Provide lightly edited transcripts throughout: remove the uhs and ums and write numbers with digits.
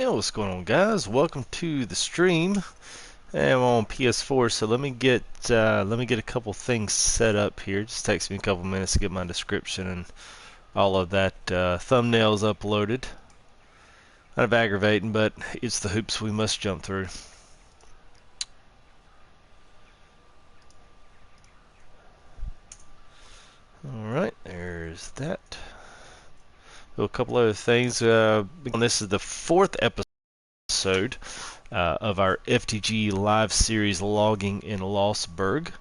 Hey, what's going on, guys? Welcome to the stream. And I'm on PS4, so let me get a couple things set up here. It just takes me a couple minutes to get my description and all of that thumbnails uploaded. Kind of aggravating, but it's the hoops we must jump through. Alright, there's that. So a couple other things. This is the fourth episode of our FTG live series logging in Lossberg.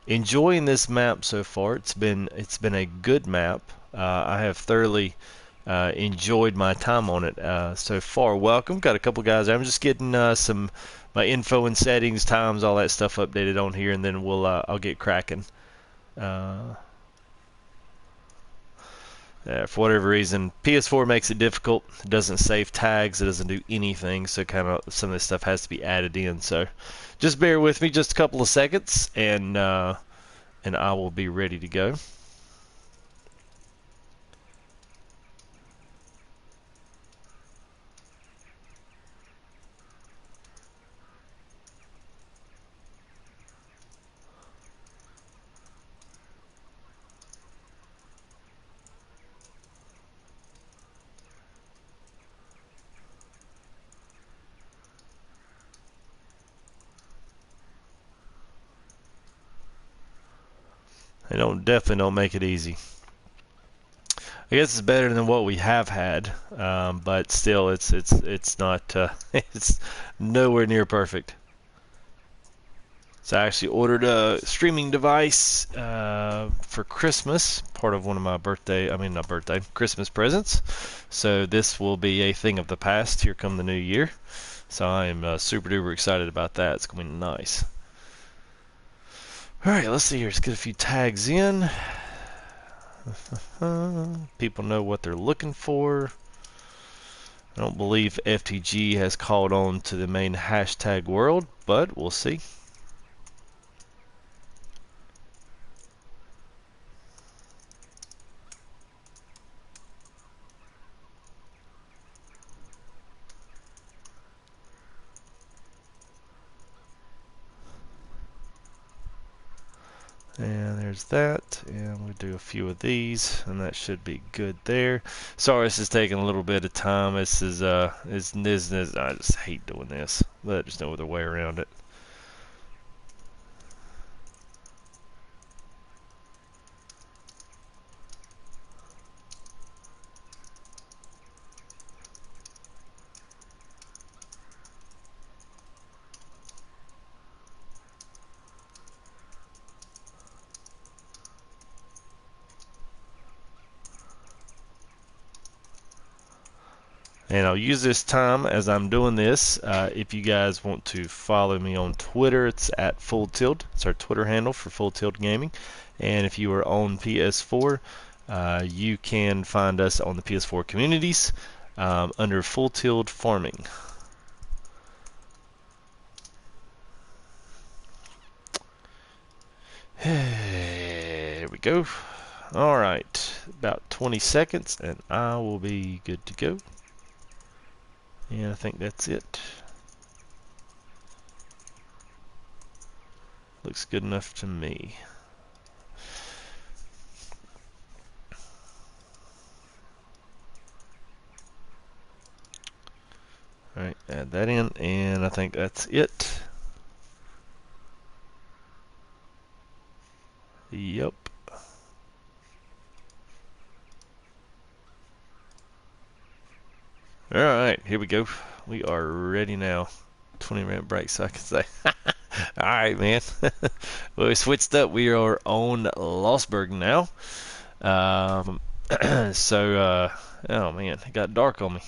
Enjoying this map so far. It's been a good map. I have thoroughly enjoyed my time on it so far. Welcome. Got a couple guys. I'm just getting some my info and settings, times, all that stuff updated on here, and then I'll get cracking. For whatever reason, PS4 makes it difficult. It doesn't save tags. It doesn't do anything. So kind of some of this stuff has to be added in. So just bear with me just a couple of seconds, and I will be ready to go. They definitely don't make it easy. I guess it's better than what we have had, but still, it's not it's nowhere near perfect. So I actually ordered a streaming device for Christmas, part of one of my Christmas presents. So this will be a thing of the past. Here come the new year. So I am super duper excited about that. It's going to be nice. Alright, let's see here. Let's get a few tags in. People know what they're looking for. I don't believe FTG has called on to the main hashtag world, but we'll see. And there's that, and we'll do a few of these, and that should be good there. Sorry, this is taking a little bit of time. I just hate doing this, but there's no other way around it. And I'll use this time as I'm doing this. If you guys want to follow me on Twitter, it's at Full Tilt. It's our Twitter handle for Full Tilt Gaming. And if you are on PS4, you can find us on the PS4 communities under Full Tilt Farming. There we go. Alright, about 20 seconds and I will be good to go. And I think that's it. Looks good enough to me. Alright, add that in, and I think that's it. Yep. Alright, here we go. We are ready now. 20-minute break, so I can say. Alright, man. Well, we switched up. We are on Losberg now. Oh man, it got dark on me.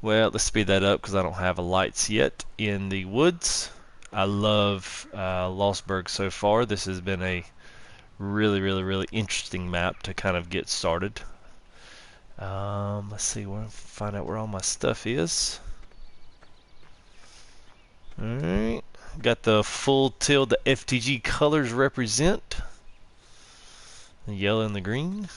Well, let's speed that up because I don't have lights yet in the woods. I love Losberg so far. This has been a really interesting map to kind of get started. Let's see, find out where all my stuff is. Alright, got the full tilt, the FTG colors represent. The yellow and the green.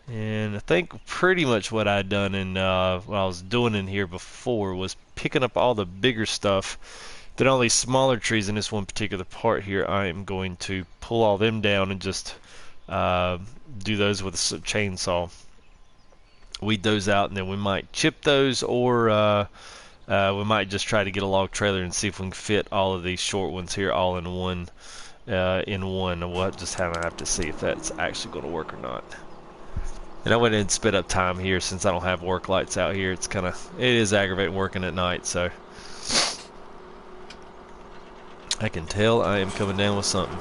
And I think pretty much what I'd done in what I was doing in here before was picking up all the bigger stuff. Then all these smaller trees in this one particular part here, I am going to pull all them down and just do those with a chainsaw. Weed those out, and then we might chip those, or we might just try to get a log trailer and see if we can fit all of these short ones here all in one. We'll just have to see if that's actually going to work or not. And I went ahead and sped up time here since I don't have work lights out here. It is aggravating working at night, so I can tell I am coming down with something.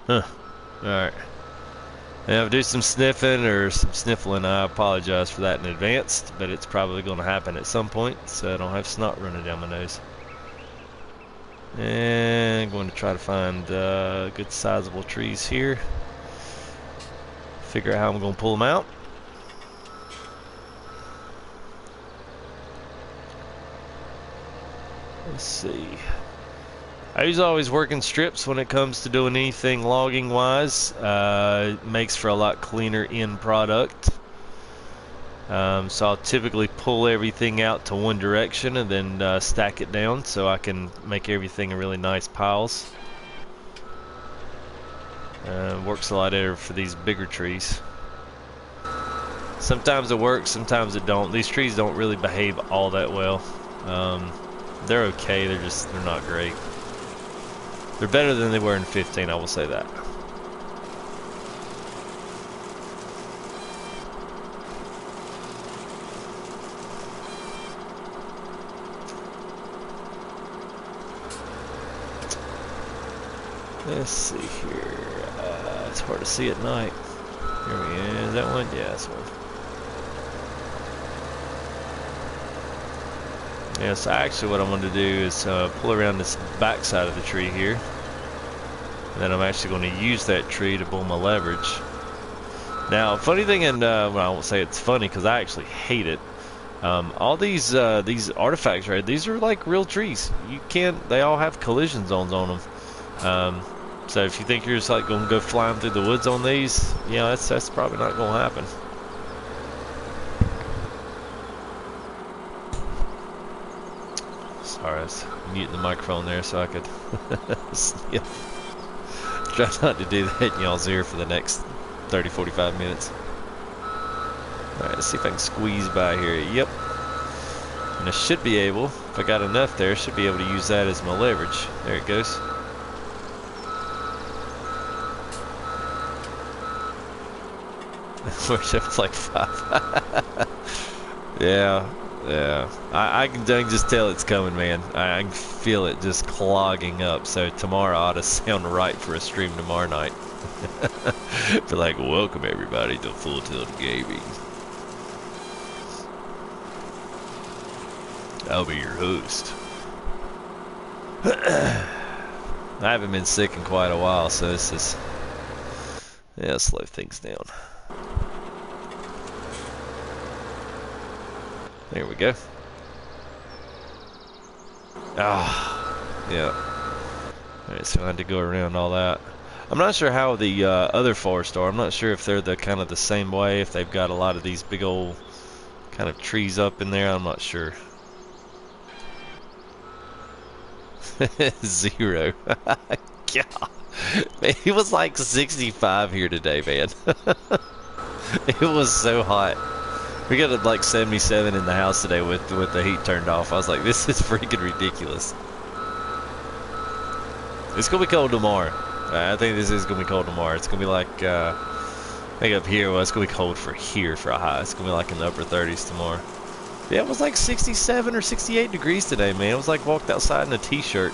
Huh. Alright. Now, if I do some sniffing or some sniffling, I apologize for that in advance, but it's probably going to happen at some point, so I don't have snot running down my nose. And I'm going to try to find good sizable trees here. Figure out how I'm going to pull them out. Let's see. I usually always work in strips when it comes to doing anything logging wise. It makes for a lot cleaner end product. So I'll typically pull everything out to one direction and then stack it down so I can make everything in really nice piles. Works a lot better for these bigger trees. Sometimes it works, sometimes it don't. These trees don't really behave all that well. They're okay, they're not great. They're better than they were in 15, I will say that. Let's see here. It's hard to see at night. Here we go. Is that one? Yeah, that's one. Yeah, so actually what I'm going to do is pull around this back side of the tree here. And then I'm actually going to use that tree to pull my leverage. Now, funny thing, and well, I won't say it's funny because I actually hate it. All these artifacts, right? These are like real trees. They all have collision zones on them. So if you think you're just like going to go flying through the woods on these, yeah, that's probably not going to happen. Sorry, I was muting the microphone there so I could try not to do that in y'all's ear for the next 30-45 minutes. Alright, let's see if I can squeeze by here. Yep. And I should be able, if I got enough there, I should be able to use that as my leverage. There it goes. Which it's like 5. Yeah. I can just tell it's coming, man. I can feel it just clogging up. So tomorrow ought to sound right for a stream tomorrow night. Be like, welcome everybody to Full Tilt Gaming. I'll be your host. I haven't been sick in quite a while, so this is, yeah, slow things down. There we go. Ah, yeah. Alright, so I had to go around all that. I'm not sure how the other forests are. I'm not sure if they're kind of the same way, if they've got a lot of these big old kind of trees up in there. I'm not sure. 0. God. Man, it was like 65 here today, man. It was so hot. We got like 77 in the house today with the heat turned off. I was like, this is freaking ridiculous. It's gonna be cold tomorrow. I think this is gonna be cold tomorrow. It's gonna be like I think up here, well, it's gonna be cold for here for a high. It's gonna be like in the upper 30s tomorrow. Yeah, it was like 67 or 68 degrees today, man. It was like walked outside in a t-shirt.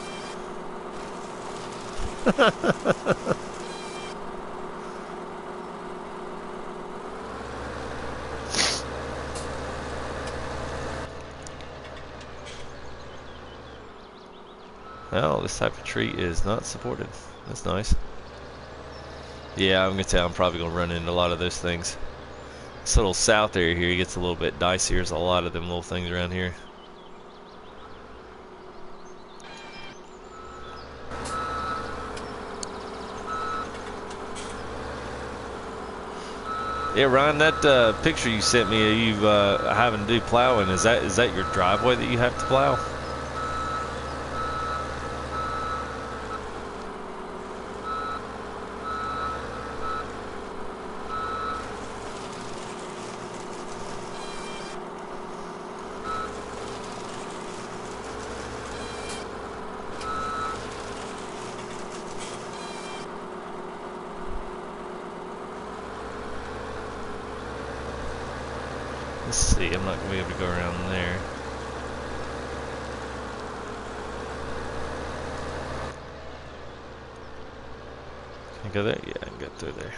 Oh, this type of tree is not supported. That's nice. Yeah, I'm gonna tell I'm probably gonna run into a lot of those things. This little south area here gets a little bit dicey. There's a lot of them little things around here. Yeah, Ryan, that picture you sent me of you having to do plowing, is that your driveway that you have to plow? Let's see, I'm not going to be able to go around there. Can I go there? Yeah, I can go through there.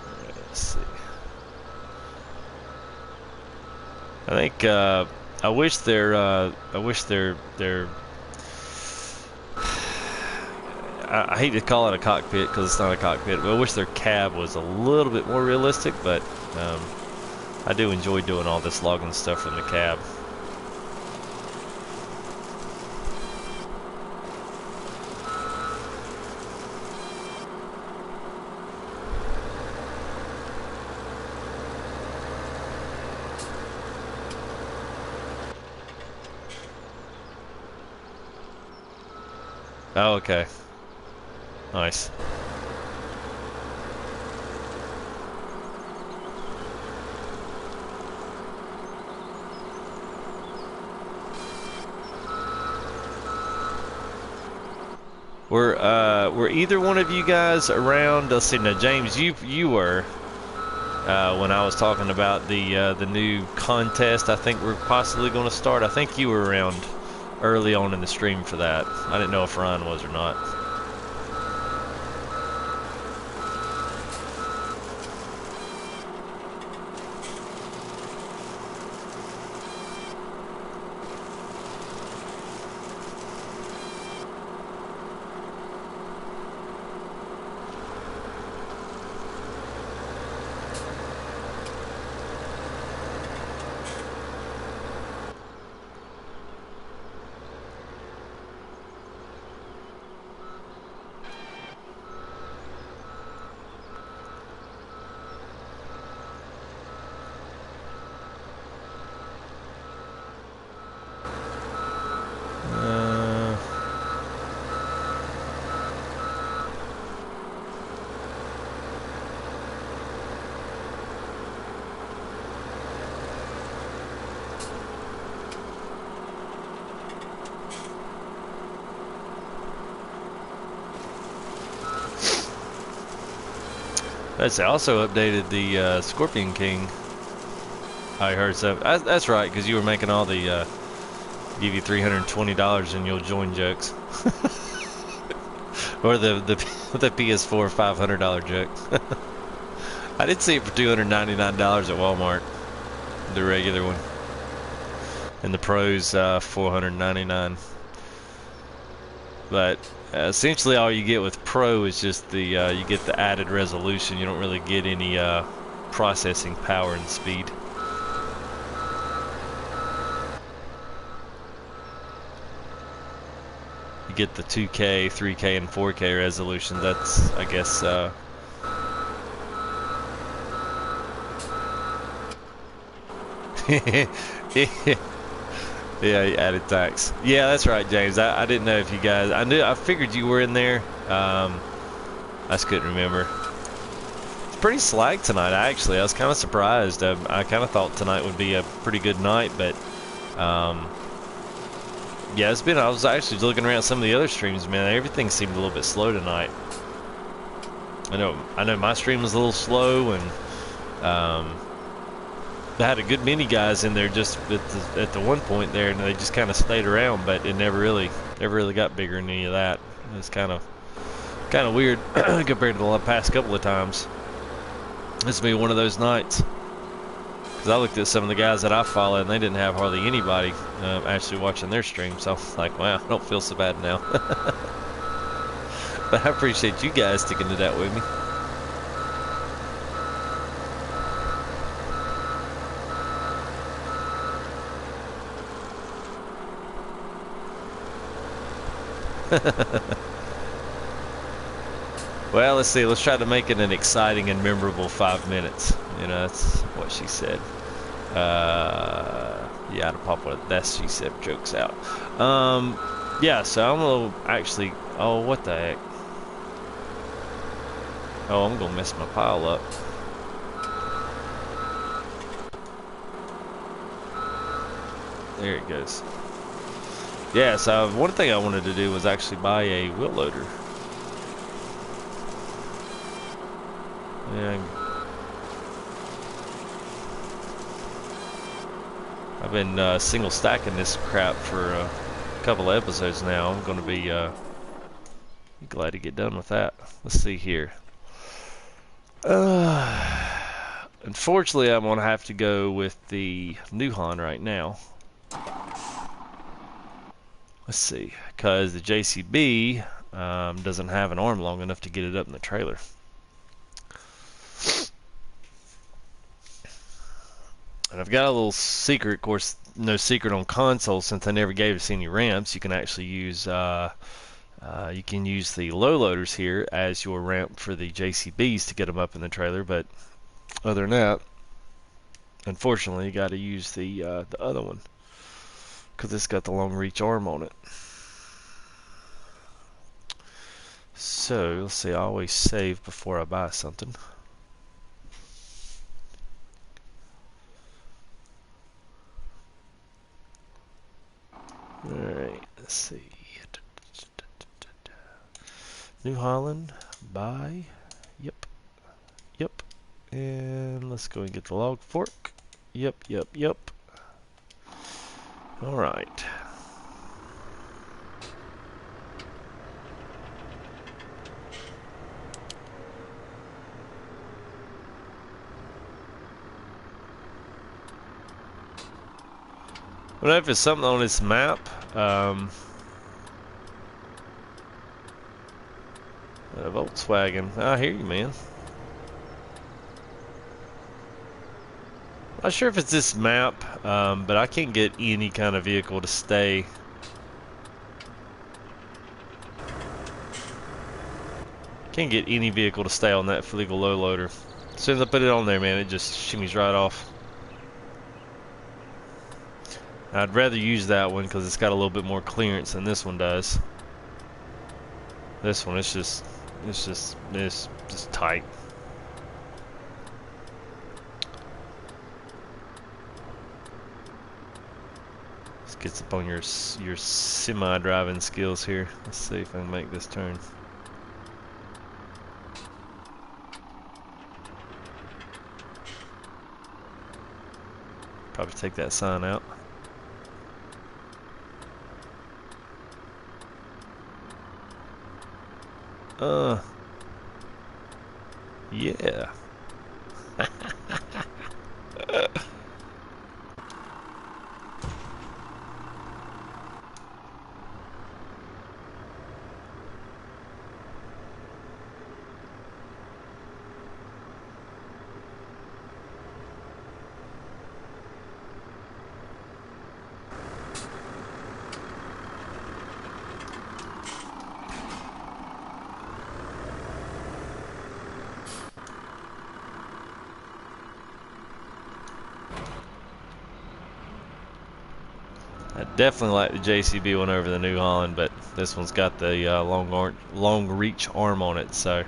Alright, let's see. I think, I wish their I hate to call it a cockpit because it's not a cockpit, but I wish their cab was a little bit more realistic, but I do enjoy doing all this logging stuff from the cab. Oh, okay. Nice. Were either one of you guys around? Let's see. Now, James, you were when I was talking about the new contest. I think we're possibly going to start. I think you were around early on in the stream for that. I didn't know if Ryan was or not. That's also updated the Scorpion King. I heard so. That's right, because you were making all the give you $320 and you'll join jokes, or the PS4 $500 joke. I did see it for $299 at Walmart, the regular one, and the Pro's $499. But essentially, all you get with Pro is just the you get the added resolution. You don't really get any processing power and speed. You get the 2K, 3K, and 4K resolution. That's, I guess, yeah, he added tax. Yeah, that's right, James. I didn't know if you guys. I figured you were in there. I just couldn't remember. It's pretty slack tonight, actually. I was kind of surprised. I kind of thought tonight would be a pretty good night, but yeah, it's been. I was actually looking around some of the other streams, man. Everything seemed a little bit slow tonight. I know my stream was a little slow, and I had a good many guys in there just at the one point there, and they just kind of stayed around, but it never really got bigger than any of that. It's kind of weird compared to the past couple of times. This will be one of those nights, because I looked at some of the guys that I follow, and they didn't have hardly anybody actually watching their stream. So I was like, wow, I don't feel so bad now. But I appreciate you guys sticking to that with me. Well, let's see. Let's try to make it an exciting and memorable 5 minutes. You know, that's what she said. Yeah, to pop one. That's she said. Jokes out. Yeah. So I'm gonna actually. Oh, what the heck? Oh, I'm gonna mess my pile up. There it goes. Yeah. So one thing I wanted to do was actually buy a wheel loader. Yeah. I've been single stacking this crap for a couple of episodes now. I'm going to be glad to get done with that. Let's see here. Unfortunately, I'm going to have to go with the New Holland right now. Let's see, because the JCB doesn't have an arm long enough to get it up in the trailer. And I've got a little secret, of course, no secret on console since I never gave us any ramps. You can actually use the low loaders here as your ramp for the JCBs to get them up in the trailer. But other than that, unfortunately, you got to use the other one because it's got the long reach arm on it. So let's see. I always save before I buy something. Alright, let's see. New Holland, buy. Yep. Yep. And let's go and get the log fork. Yep, yep, yep. Alright. I don't know if it's something on this map. A Volkswagen. I hear you, man. Not sure if it's this map, but I can't get any kind of vehicle to stay. Can't get any vehicle to stay on that legal low loader. As soon as I put it on there, man, it just shimmies right off. I'd rather use that one because it's got a little bit more clearance than this one does. This one, it's just tight. This gets up on your semi-driving skills here. Let's see if I can make this turn. Probably take that sign out. Yeah. I definitely like the JCB one over the New Holland, but this one's got the long reach arm on it, so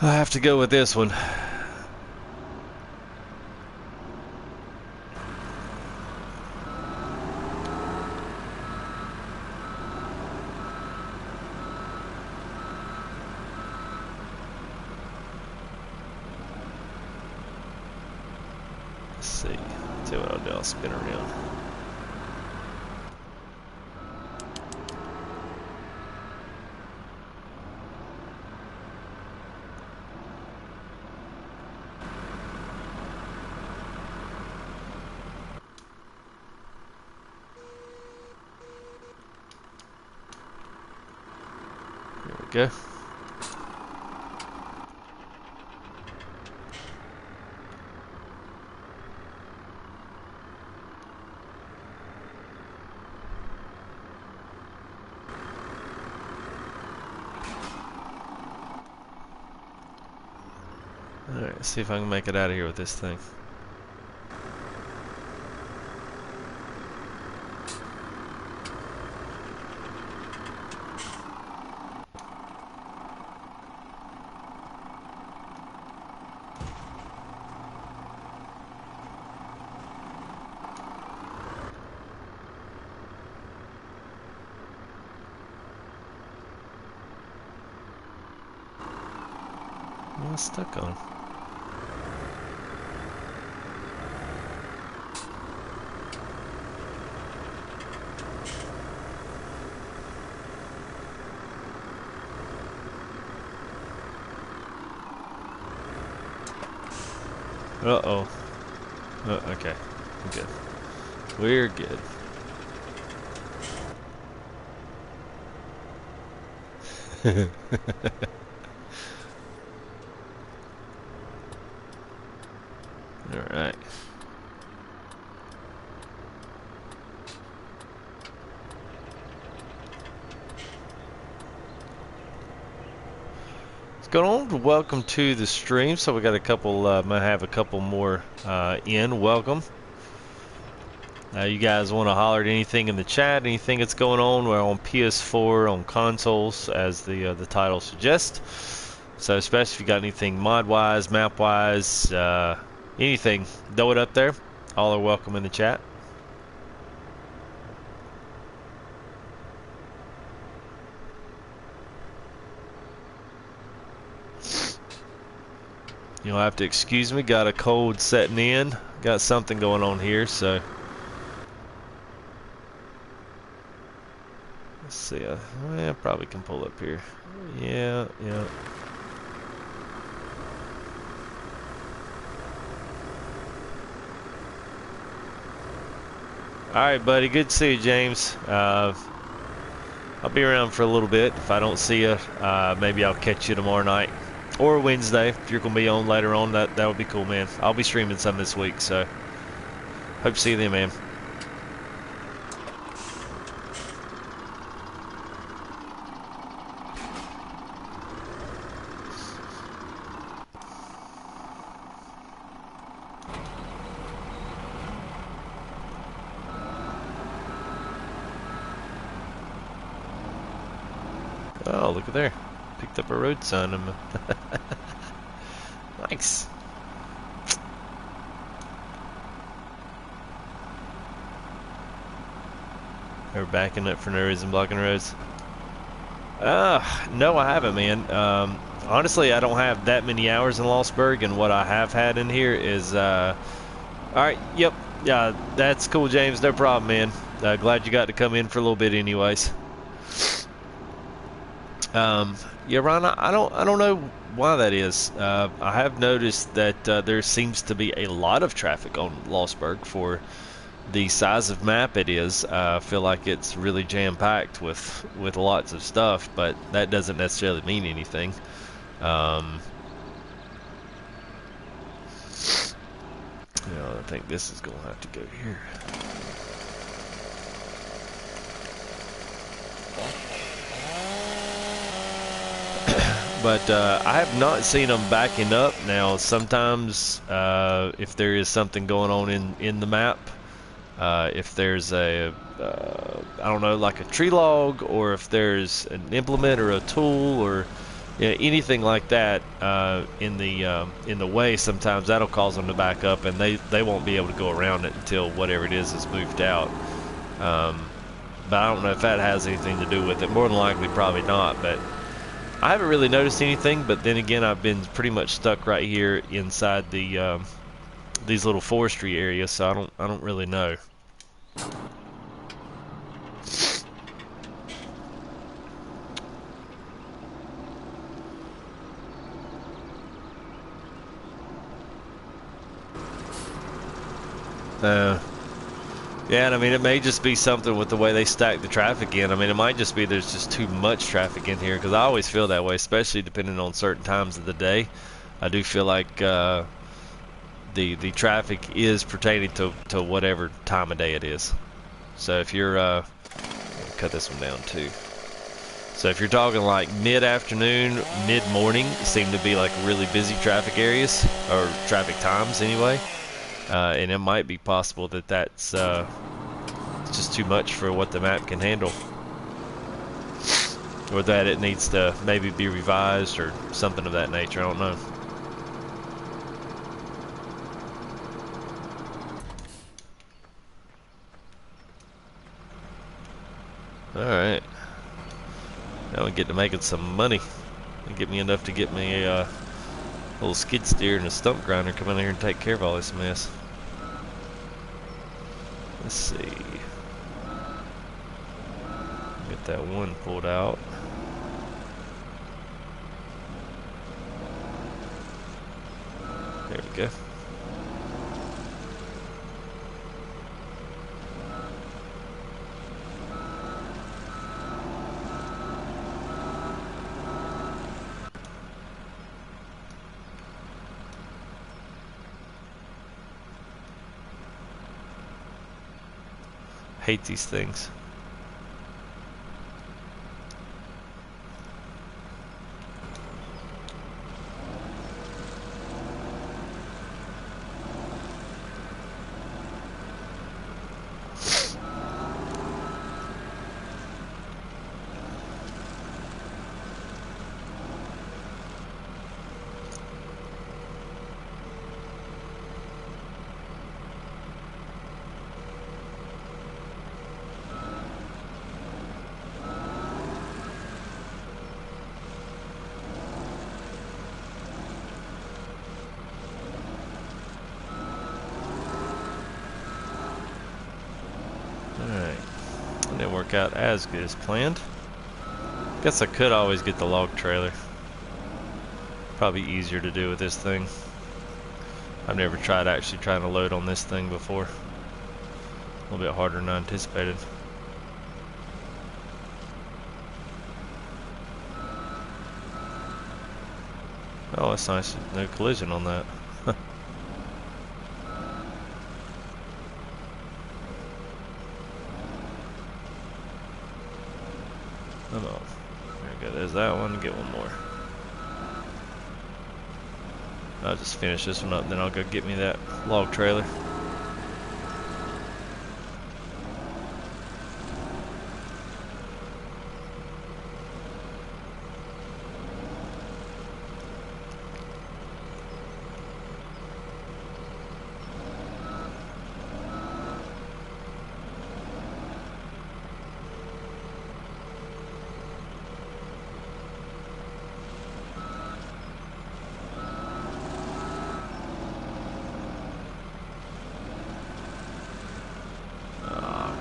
I have to go with this one. Let's see. See what I'll do. I'll spin around. There we go. Alright, see if I can make it out of here with this thing. What's stuck on? Uh-oh. Okay. We're good. We're good. Alright. What's going on? Welcome to the stream. So we got a couple, might have a couple more in. Welcome. You guys want to holler at anything in the chat, anything that's going on? We're on PS4, on consoles, as the title suggests. So especially if you got anything mod-wise, map-wise, anything, throw it up there. All are welcome in the chat. You'll have to excuse me, got a cold setting in. Got something going on here, so... Let's see, I probably can pull up here. Yeah. Alright, buddy, good to see you, James. I'll be around for a little bit. If I don't see you, maybe I'll catch you tomorrow night. Or Wednesday, if you're going to be on later on, that would be cool, man. I'll be streaming some this week, so hope to see you then, man. Oh, look at there. Picked up a road sign. Nice. They're backing up for no reason, blocking roads. No, I haven't, man. Honestly, I don't have that many hours in Lossberg, and what I have had in here is, alright, yep, yeah, that's cool, James, no problem, man. Glad you got to come in for a little bit anyways. Yeah, Ron, I don't know why that is. I have noticed that there seems to be a lot of traffic on Losberg for the size of map it is. I feel like it's really jam-packed with lots of stuff, but that doesn't necessarily mean anything. I think this is going to have to go here. But I have not seen them backing up. Now, sometimes if there is something going on in the map, if there's a, I don't know, like a tree log, or if there's an implement or a tool or anything like that in the way, sometimes that'll cause them to back up, and they won't be able to go around it until whatever it is moved out. But I don't know if that has anything to do with it. More than likely, probably not. But I haven't really noticed anything, but then again, I've been pretty much stuck right here inside the these little forestry areas, so I don't really know. Yeah, and I mean, it may just be something with the way they stack the traffic in. I mean, it might just be there's just too much traffic in here, because I always feel that way, especially depending on certain times of the day. I do feel like the traffic is pertaining to whatever time of day it is. So if you're cut this one down too. So if you're talking like mid-afternoon, mid-morning, seem to be like really busy traffic areas, or traffic times anyway. And it might be possible that that's just too much for what the map can handle. Or that it needs to maybe be revised or something of that nature, I don't know. Alright. Now we get to making some money. And get me enough to get me a little skid steer and a stump grinder come in here and take care of all this mess. Let's see. Get that one pulled out. There we go. Hate these things. Didn't work out as good as planned. Guess I could always get the log trailer. Probably easier to do with this thing. I've never tried actually trying to load on this thing before. A little bit harder than I anticipated. Oh, that's nice. No collision on that. Come on. There we go. There's that one. Get one more. I'll just finish this one up, then I'll go get me that log trailer.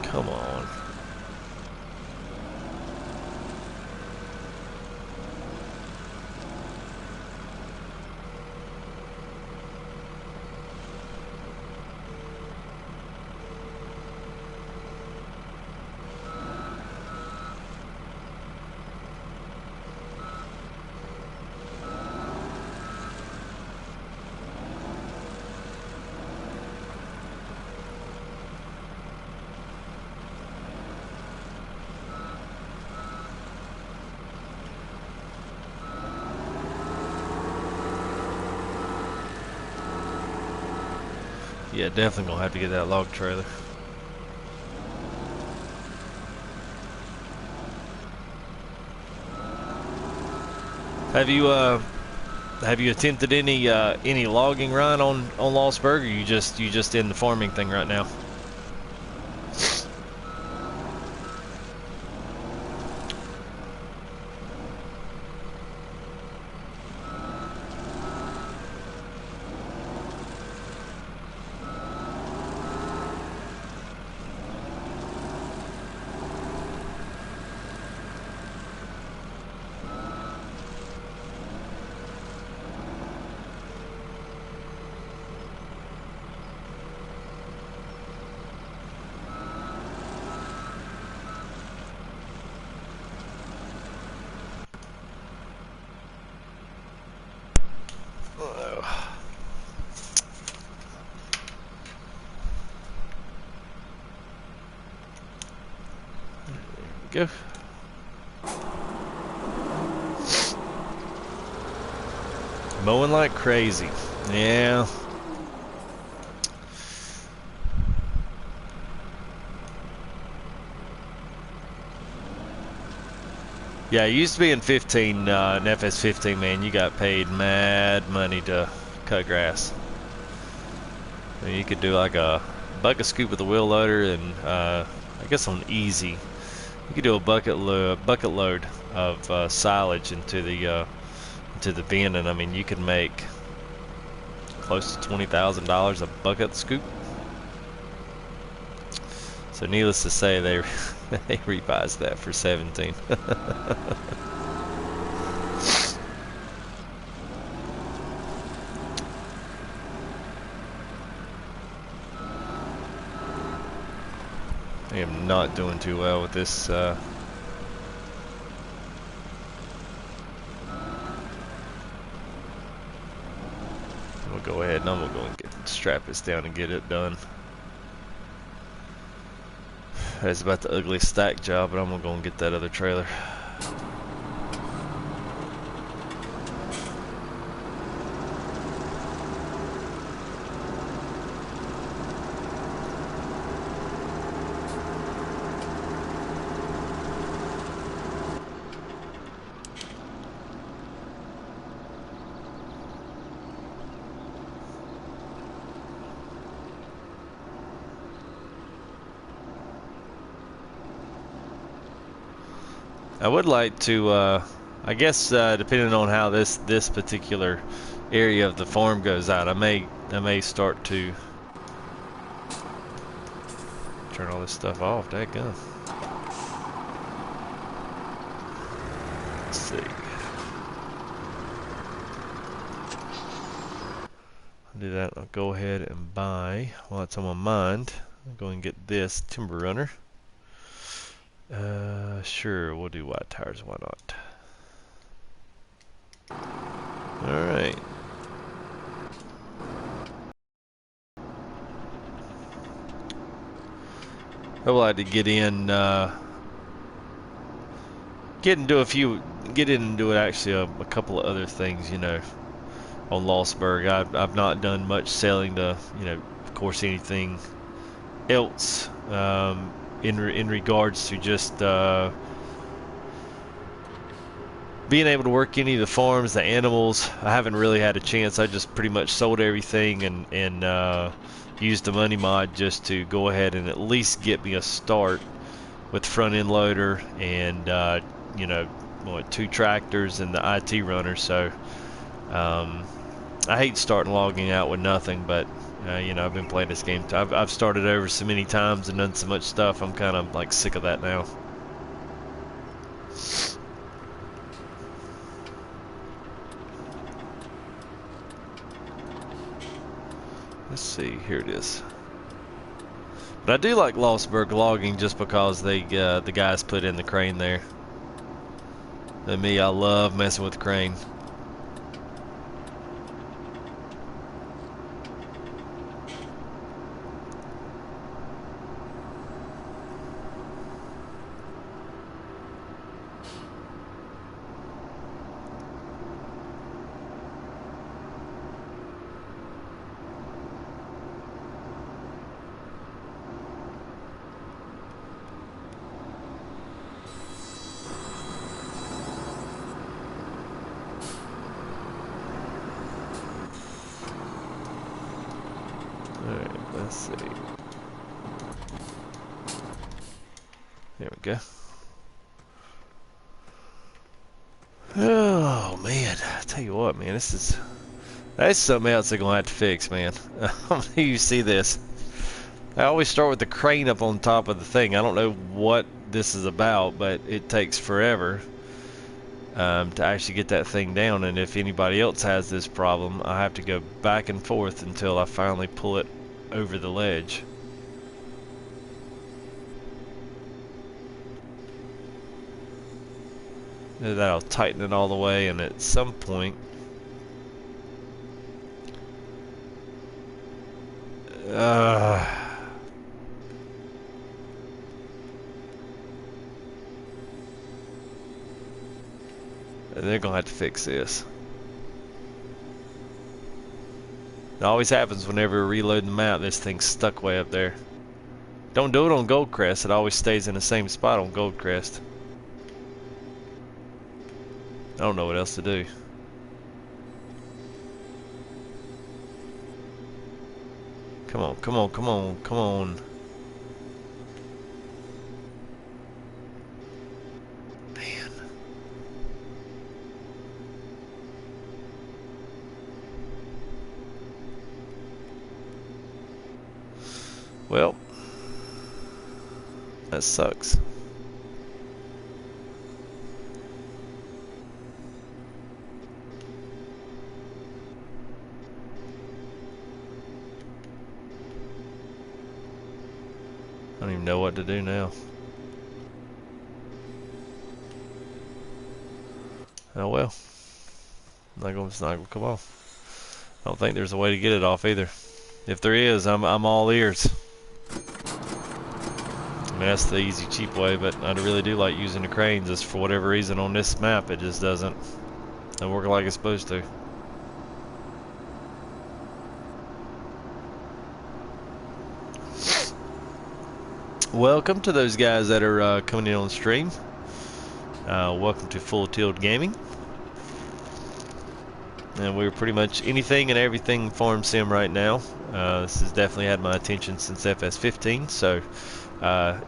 Come on. Yeah, definitely gonna have to get that log trailer. Have you attempted any logging run on Lossberg, or you just in the farming thing right now? Go. Mowing like crazy. Yeah. Yeah, it used to be in 15, in FS15, man, you got paid mad money to cut grass. I mean, you could do like a bucket scoop with a wheel loader, and I guess on easy, you could do a bucket load of silage into the bin, and I mean, you could make close to $20,000 a bucket scoop. So needless to say, they they revised that for 17. I am not doing too well with this. We'll go ahead and I'm gonna go and strap this down and get it done. That's about the ugliest stack job, but I'm gonna go and get that other trailer. I would like to, I guess, depending on how this particular area of the farm goes out, I may start to turn all this stuff off. Dadgum. Let's see. I'll do that. I'll go ahead and buy, while it's on my mind, I'll go and get this timber runner. Sure, we'll do wide tires, why not? Alright. I would like to get in, get in and do it actually a couple of other things, you know, on Lossberg. I've not done much selling to, you know, of course, anything else, in regards to just being able to work any of the farms, the animals. I haven't really had a chance. I just pretty much sold everything and used the money mod just to go ahead and at least get me a start with front end loader and you know, what, 2 tractors and the IT runner. So I hate starting logging out with nothing, but you know, I've been playing this game. I've started over so many times and done so much stuff. I'm kind of like sick of that now. Let's see, here it is. But I do like Losberg logging just because they the guys put in the crane there. And me, I love messing with the crane. Alright, let's see. There we go. Oh man, I tell you what, man, that's something else they're gonna have to fix, man. You see this? I always start with the crane up on top of the thing. I don't know what this is about, but it takes forever to actually get that thing down. And if anybody else has this problem, I have to go back and forth until I finally pull it over the ledge. That'll tighten it all the way, and at some point they're gonna have to fix this. It always happens whenever we're reloading the map. This thing's stuck way up there. Don't do it on Goldcrest. It always stays in the same spot on Goldcrest. I don't know what else to do. Come on, come on, come on, come on. Man. Well, that sucks. I don't even know what to do now. Oh well. It's not gonna come off. I don't think there's a way to get it off either. If there is, I'm all ears. I mean, that's the easy, cheap way, but I really do like using the cranes. Just for whatever reason on this map, it just doesn't work like it's supposed to. Welcome to those guys that are coming in on stream. Welcome to Full Tilt Gaming. And we're pretty much anything and everything farm sim right now. This has definitely had my attention since FS15. So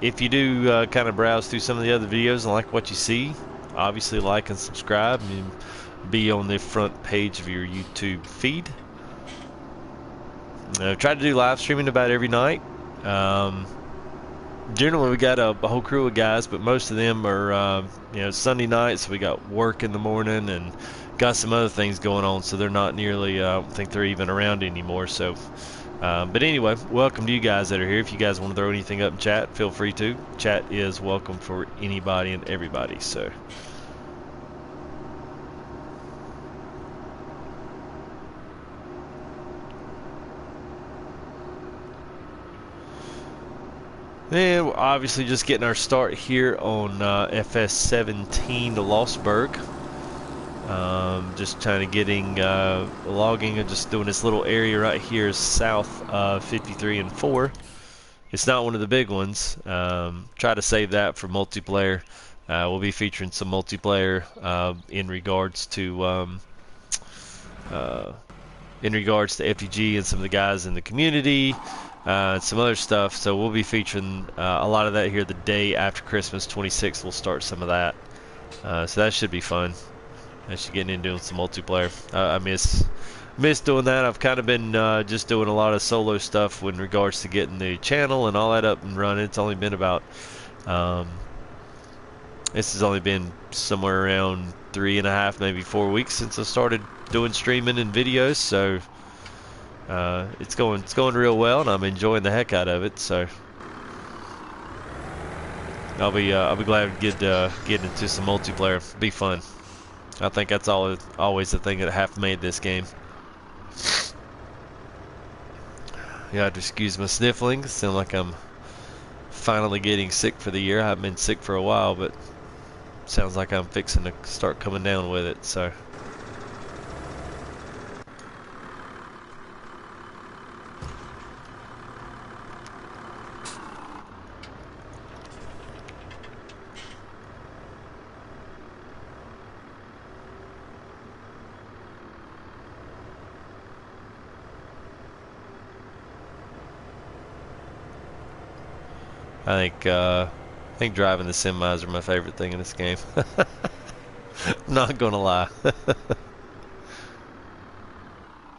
if you do kind of browse through some of the other videos and like what you see, obviously like and subscribe and be on the front page of your YouTube feed. Try to do live streaming about every night. Generally we got a whole crew of guys, but most of them are Sunday nights, so we got work in the morning and got some other things going on, so they're not nearly I don't think they're even around anymore. So but anyway, welcome to you guys that are here. If you guys want to throw anything up in chat, feel free to. Chat is welcome for anybody and everybody. So and we're obviously just getting our start here on FS17 to Lossberg. Just kind of getting logging and just doing this little area right here south of 53 and 4. It's not one of the big ones. Try to save that for multiplayer. We'll be featuring some multiplayer in regards to FTG and some of the guys in the community. Some other stuff, so we'll be featuring a lot of that here the day after Christmas. 26th we'll start some of that, so that should be fun. Actually getting into doing some multiplayer. I miss doing that. I've kind of been just doing a lot of solo stuff in regards to getting the channel and all that up and running. It's only been about this has only been somewhere around 3.5 maybe 4 weeks since I started doing streaming and videos, so it's going real well, and I'm enjoying the heck out of it. So I'll be glad to get into some multiplayer. It'll be fun. I think that's always the thing that half made this game. You have to excuse my sniffling. It sounds like I'm finally getting sick for the year. I haven't been sick for a while, but sounds like I'm fixing to start coming down with it. So. I think driving the semis are my favorite thing in this game. Not gonna lie.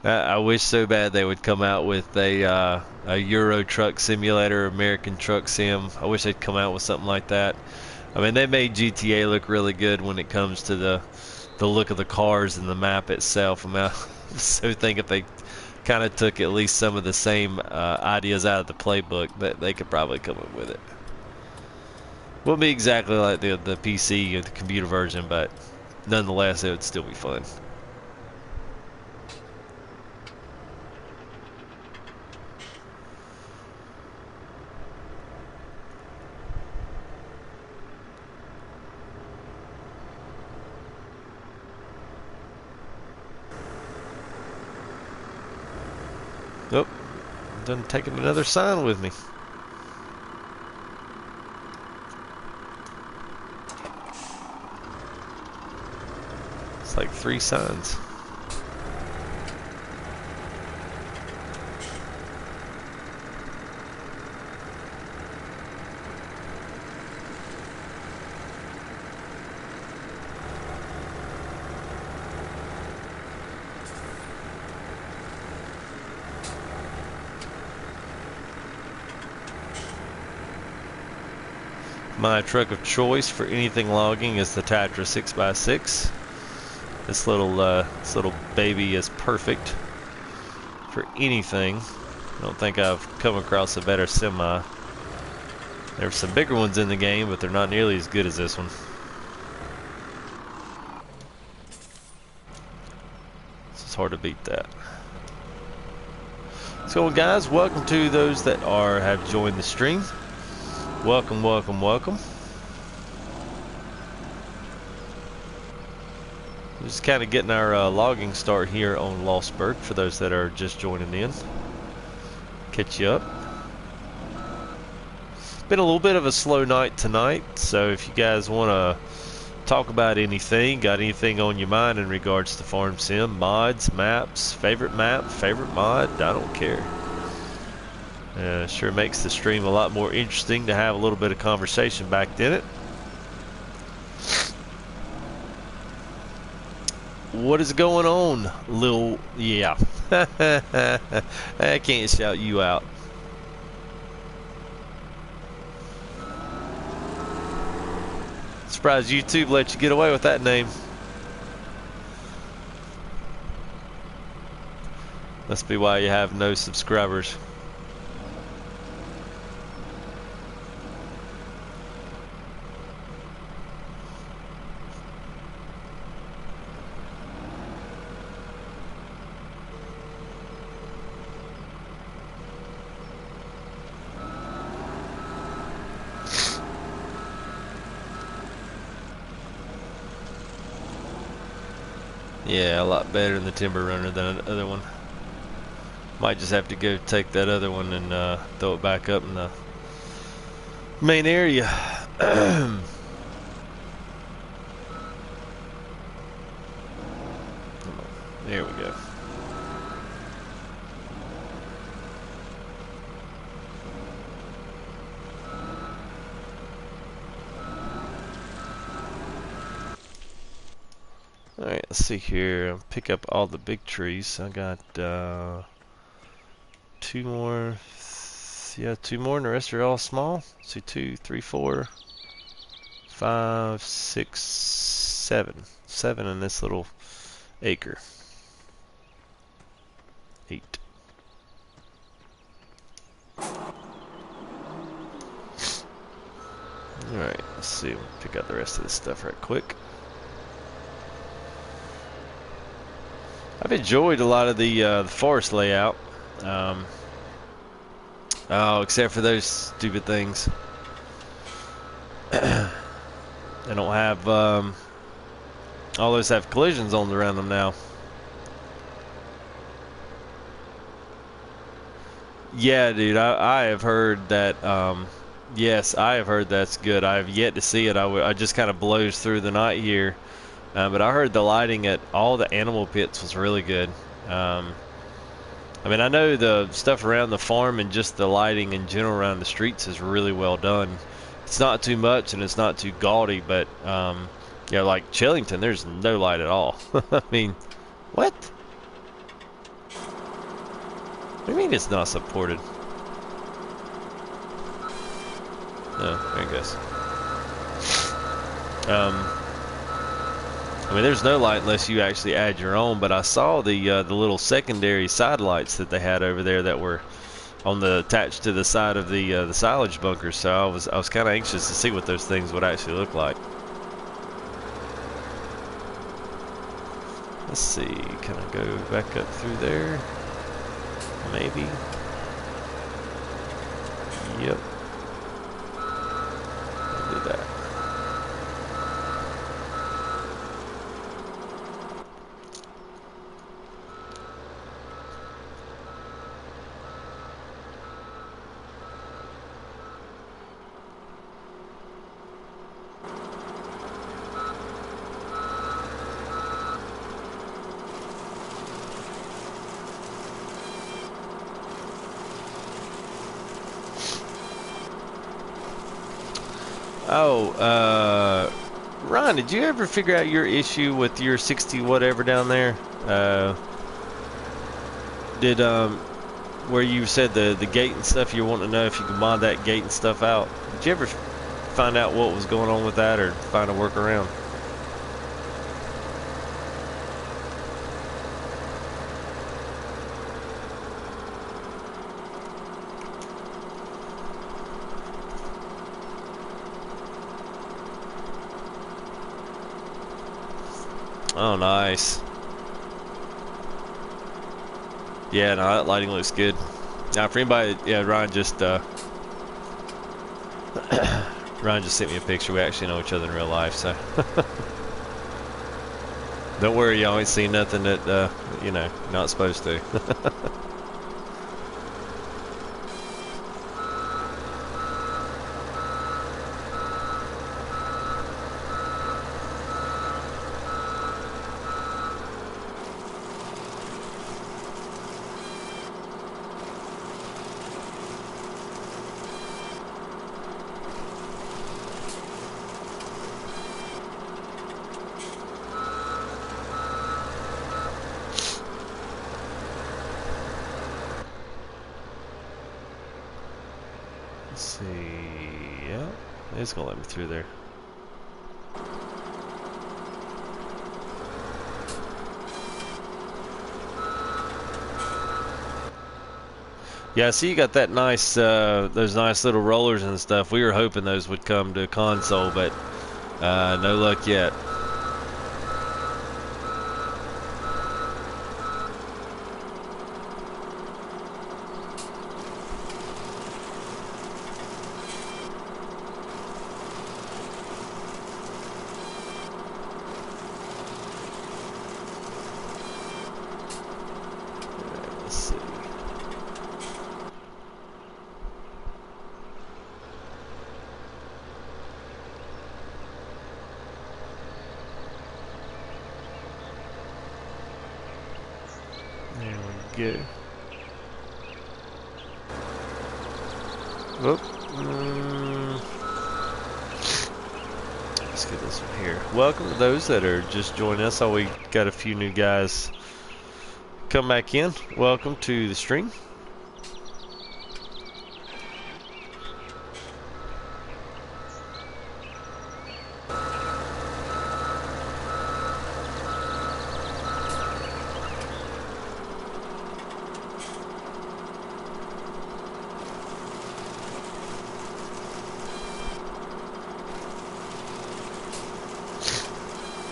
I wish so bad they would come out with a Euro Truck Simulator, American Truck Sim. I wish they'd come out with something like that. I mean, they made GTA look really good when it comes to the look of the cars and the map itself. I mean, I so think if they kind of took at least some of the same ideas out of the playbook, that they could probably come up with it. Wouldn't be exactly like the PC or the computer version, but nonetheless it would still be fun. Oh, done taking another sign with me. It's like 3 signs. My truck of choice for anything logging is the Tatra 6x6. This little baby is perfect for anything. I don't think I've come across a better semi. There's some bigger ones in the game, but they're not nearly as good as this one. It's hard to beat that. So guys, welcome to those that have joined the stream. Welcome, welcome, welcome. Just kind of getting our logging start here on Lossberg for those that are just joining in. Catch you up. Been a little bit of a slow night tonight, so if you guys want to talk about anything, got anything on your mind in regards to Farm Sim, mods, maps, favorite map, favorite mod, I don't care. Sure makes the stream a lot more interesting to have a little bit of conversation back in it. What is going on, Lil? Yeah. I can't shout you out. Surprised YouTube let you get away with that name. Must be why you have no subscribers. Yeah, a lot better than the Timber Runner than the other one. Might just have to go take that other one and throw it back up in the main area. There we go. Alright, let's see here. Pick up all the big trees. I got 2 more. Yeah, 2 more, and the rest are all small. Let's see, 2, 3, 4, 5, 6, 7. 7 in this little acre. 8. Alright, let's see. We'll pick out the rest of this stuff right quick. I've enjoyed a lot of the forest layout. Oh, except for those stupid things. They don't have, all those have collision zones around them now. Yeah, dude, I have heard that, yes, I have heard that's good. I have yet to see it. I just kind of blows through the night here. But I heard the lighting at all the animal pits was really good. I mean, I know the stuff around the farm and just the lighting in general around the streets is really well done. It's not too much and it's not too gaudy, but yeah, like Chillington, there's no light at all. I mean, what? What do you mean it's not supported? Oh, there it goes. I mean, there's no light unless you actually add your own. But I saw the little secondary side lights that they had over there that were on the attached to the side of the silage bunkers. So I was kind of anxious to see what those things would actually look like. Let's see. Can I go back up through there? Maybe. Yep. I'll do that. Oh, Ron, did you ever figure out your issue with your 60 whatever down there? Did where you said the gate and stuff, you want to know if you can mod that gate and stuff out. Did you ever find out what was going on with that, or find a workaround? Oh, nice. Yeah, no, that lighting looks good. Now, for anybody, yeah, Ryan just Ryan just sent me a picture. We actually know each other in real life, so don't worry, y'all ain't seen nothing that you know, not supposed to. Let's see. Yeah, it's gonna let me through there. Yeah, I see you got that nice, those nice little rollers and stuff. We were hoping those would come to console, but no luck yet. Let's see. There we go. Whoop. Let's get this one here. Welcome to those that are just joining us. Oh, we got a few new guys come back in. Welcome to the stream.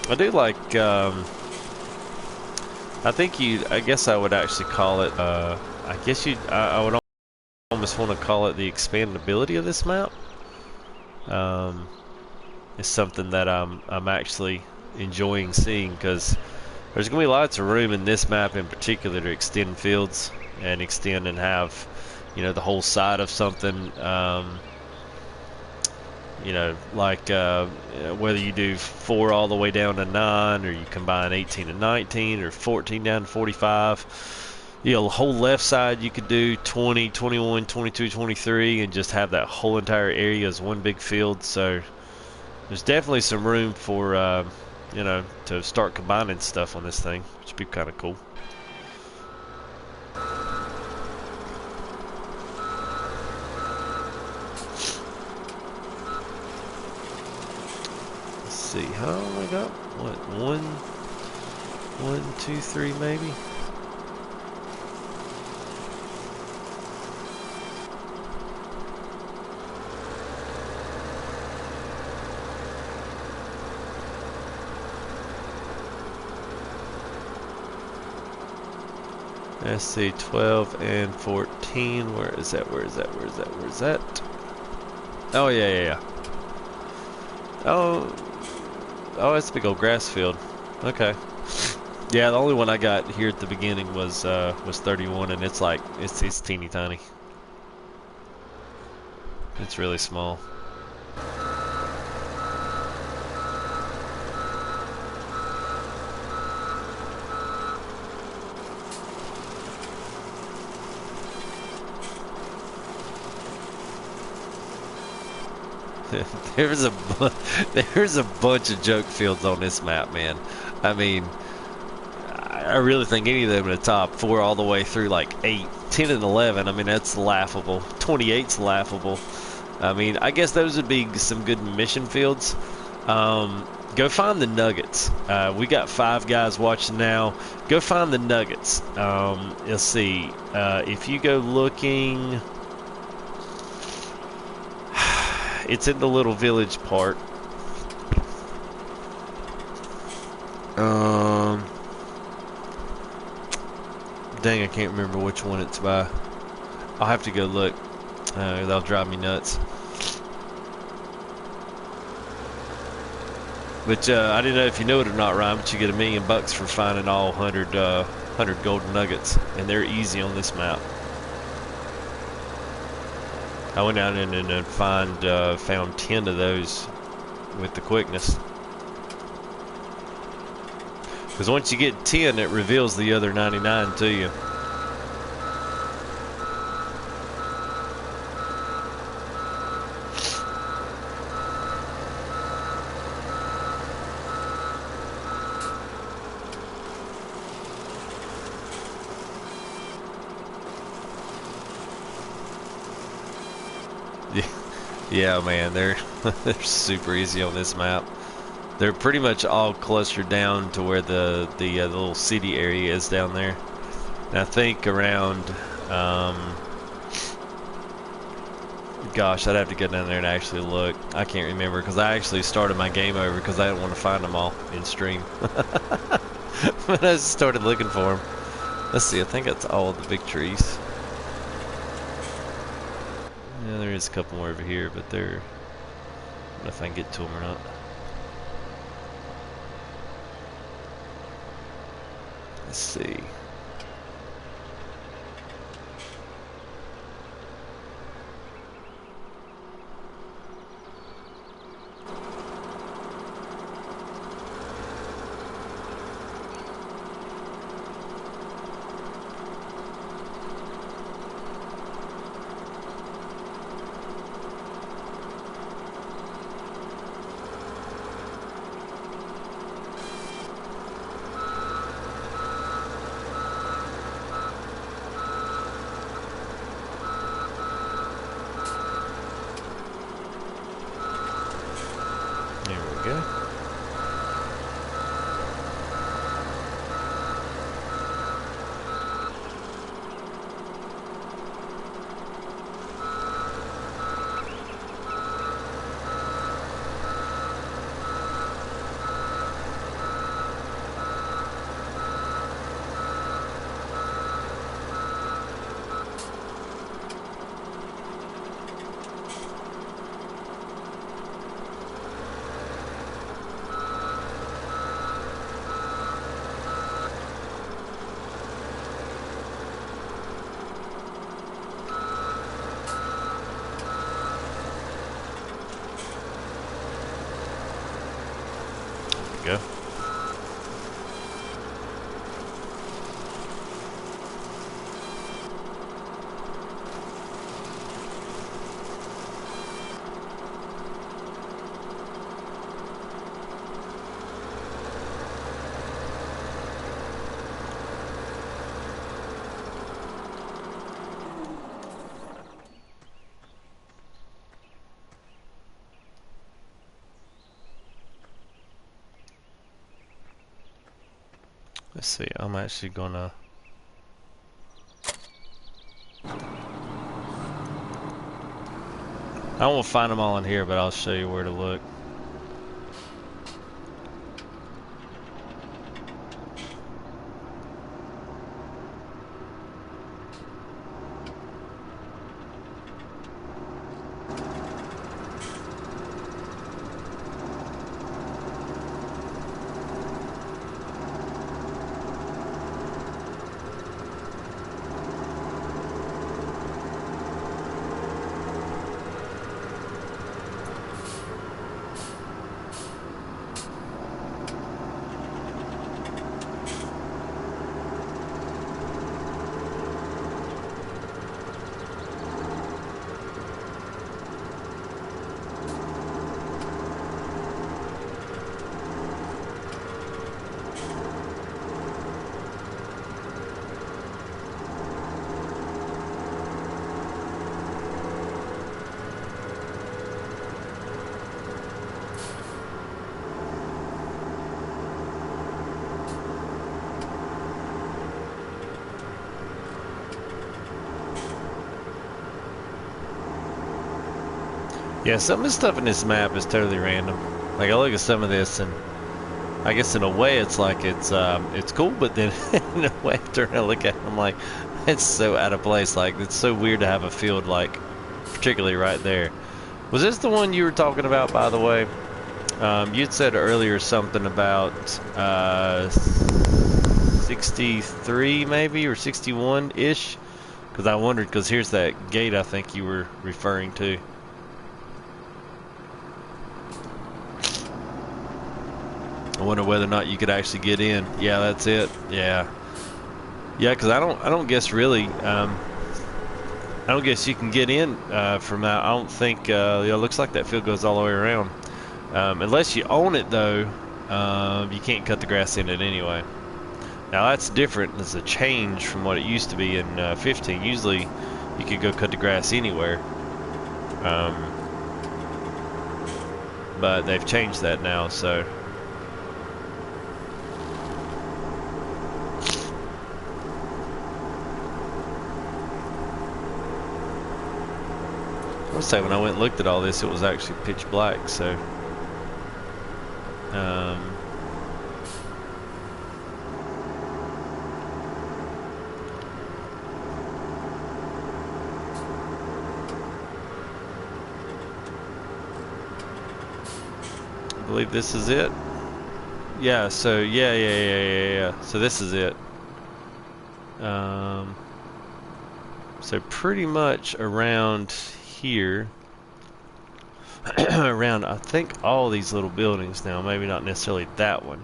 I do like, I think I guess I would actually call it, I would almost want to call it the expandability of this map. It's something that I'm actually enjoying seeing, because there's going to be lots of room in this map in particular to extend fields and extend and have, you know, the whole side of something. You know, like whether you do 4 all the way down to 9, or you combine 18 and 19, or 14 down to 45. You know, the whole left side you could do 20, 21, 22, 23, and just have that whole entire area as one big field. So there's definitely some room for, you know, to start combining stuff on this thing, which would be kind of cool. See, how long I got? What, 1, 2, 3 maybe? Let's see, 12 and 14. Where is that? Where is that? Where is that? Where is that? Oh, yeah. Oh, it's a big old grass field. Okay. Yeah, the only one I got here at the beginning was 31, and it's like it's teeny tiny. It's really small. there's a bunch of joke fields on this map, man. I mean, I really think any of them in the top 4 all the way through like 8, 10, and 11. I mean, that's laughable. 28's laughable. I mean, I guess those would be some good mission fields. Go find the nuggets. We got 5 guys watching now. Go find the nuggets. Let's see. If you go looking, it's in the little village part. Dang, I can't remember which one it's by. I'll have to go look. That'll drive me nuts. But I didn't know if you know it or not, Ryan, but you get $1 million for finding all 100 golden nuggets, and they're easy on this map. I went down and found 10 of those with the quickness. Because once you get 10, it reveals the other 99 to you. Yeah, man, they're super easy on this map. They're pretty much all clustered down to where the little city area is down there. And I think around, gosh, I'd have to get down there and actually look. I can't remember because I actually started my game over because I didn't want to find them all in stream. But I just started looking for them. Let's see, I think that's all of the big trees. Yeah, there is a couple more over here, but they're, I don't know if I can get to them or not. Let's see. Go. Let's see, I'm actually gonna... I won't find them all in here, but I'll show you where to look. Yeah, some of the stuff in this map is totally random. Like I look at some of this, and I guess in a way it's like it's cool, but then in a way after I look at it, I'm like, it's so out of place. Like it's so weird to have a field like, particularly right there. Was this the one you were talking about, by the way? You'd said earlier something about 63 maybe, or 61-ish? Because I wondered, because here's that gate I think you were referring to. I wonder whether or not you could actually get in. Yeah, that's it. Yeah. Yeah, because I don't guess really, I don't guess you can get in from that. I don't think, yeah, it looks like that field goes all the way around. Unless you own it, though, you can't cut the grass in it anyway. Now that's different. It's a change from what it used to be in 15. Usually, you could go cut the grass anywhere, but they've changed that now. So, I would say when I went and looked at all this, it was actually pitch black. So. I believe this is it. Yeah, so yeah. So this is it. So pretty much around here, around I think all these little buildings now, maybe not necessarily that one,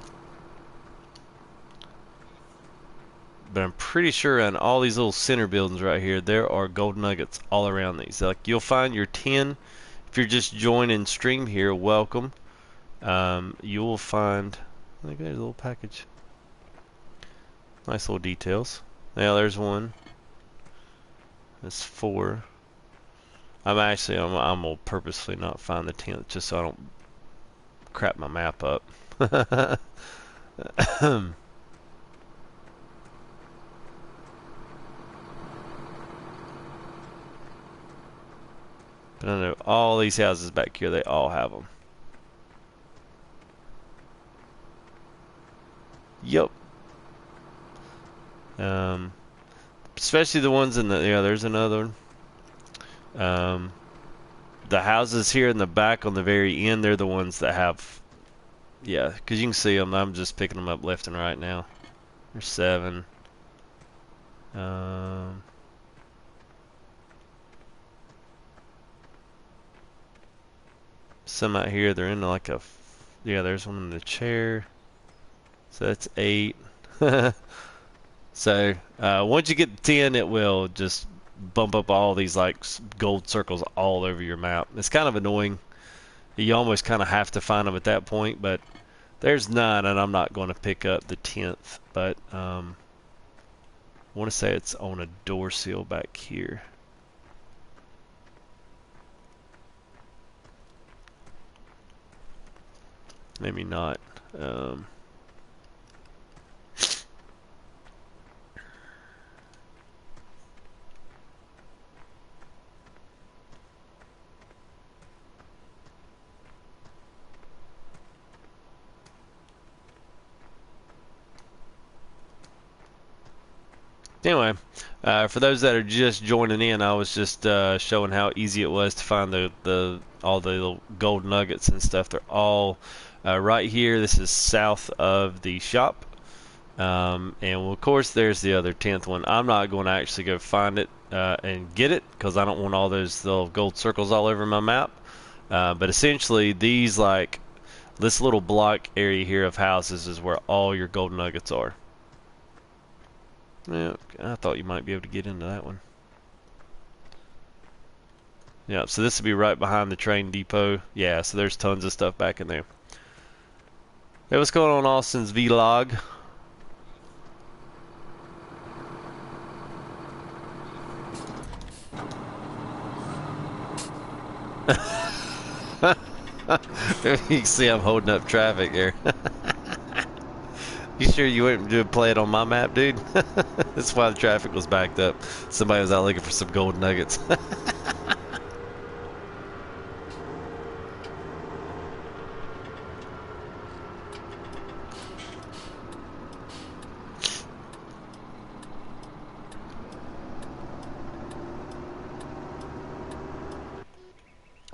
but I'm pretty sure on all these little center buildings right here, there are gold nuggets all around these. Like you'll find your 10, if you're just joining stream here, welcome. You will find, I think there's a little package. Nice little details. Yeah, there's one. That's 4. I'm gonna purposely not find the 10th just so I don't crap my map up. But I know all these houses back here, they all have them. Yep. Especially the ones in the, yeah, there's another one. The houses here in the back on the very end, they're the ones that have, yeah, because you can see them. I'm just picking them up left and right now. There's 7. Some out here, they're in like a, yeah, there's one in the chair. So that's 8. So once you get to 10, it will just bump up all these like gold circles all over your map. It's kind of annoying. You almost kind of have to find them at that point, but there's 9, and I'm not going to pick up the 10th. But I want to say it's on a door seal back here. Maybe not. Anyway, for those that are just joining in, I was just showing how easy it was to find all the little gold nuggets and stuff. They're all right here. This is south of the shop, and of course there's the other 10th one. I'm not going to actually go find it and get it because I don't want all those little gold circles all over my map. But essentially, these like this little block area here of houses is where all your gold nuggets are. Yeah, I thought you might be able to get into that one. Yeah, so this would be right behind the train depot. Yeah, so there's tons of stuff back in there. Hey, what's going on, Austin's vlog? You can see I'm holding up traffic here. You sure you wouldn't play it on my map, dude? That's why the traffic was backed up. Somebody was out looking for some gold nuggets.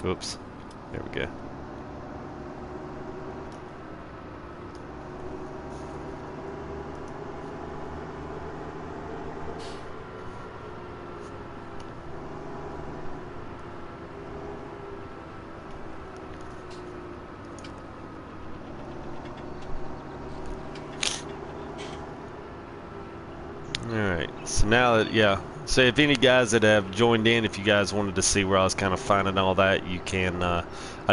Oops. There we go. Alright, so now that, yeah, so if any guys that have joined in, if you guys wanted to see where I was kind of finding all that, you can, I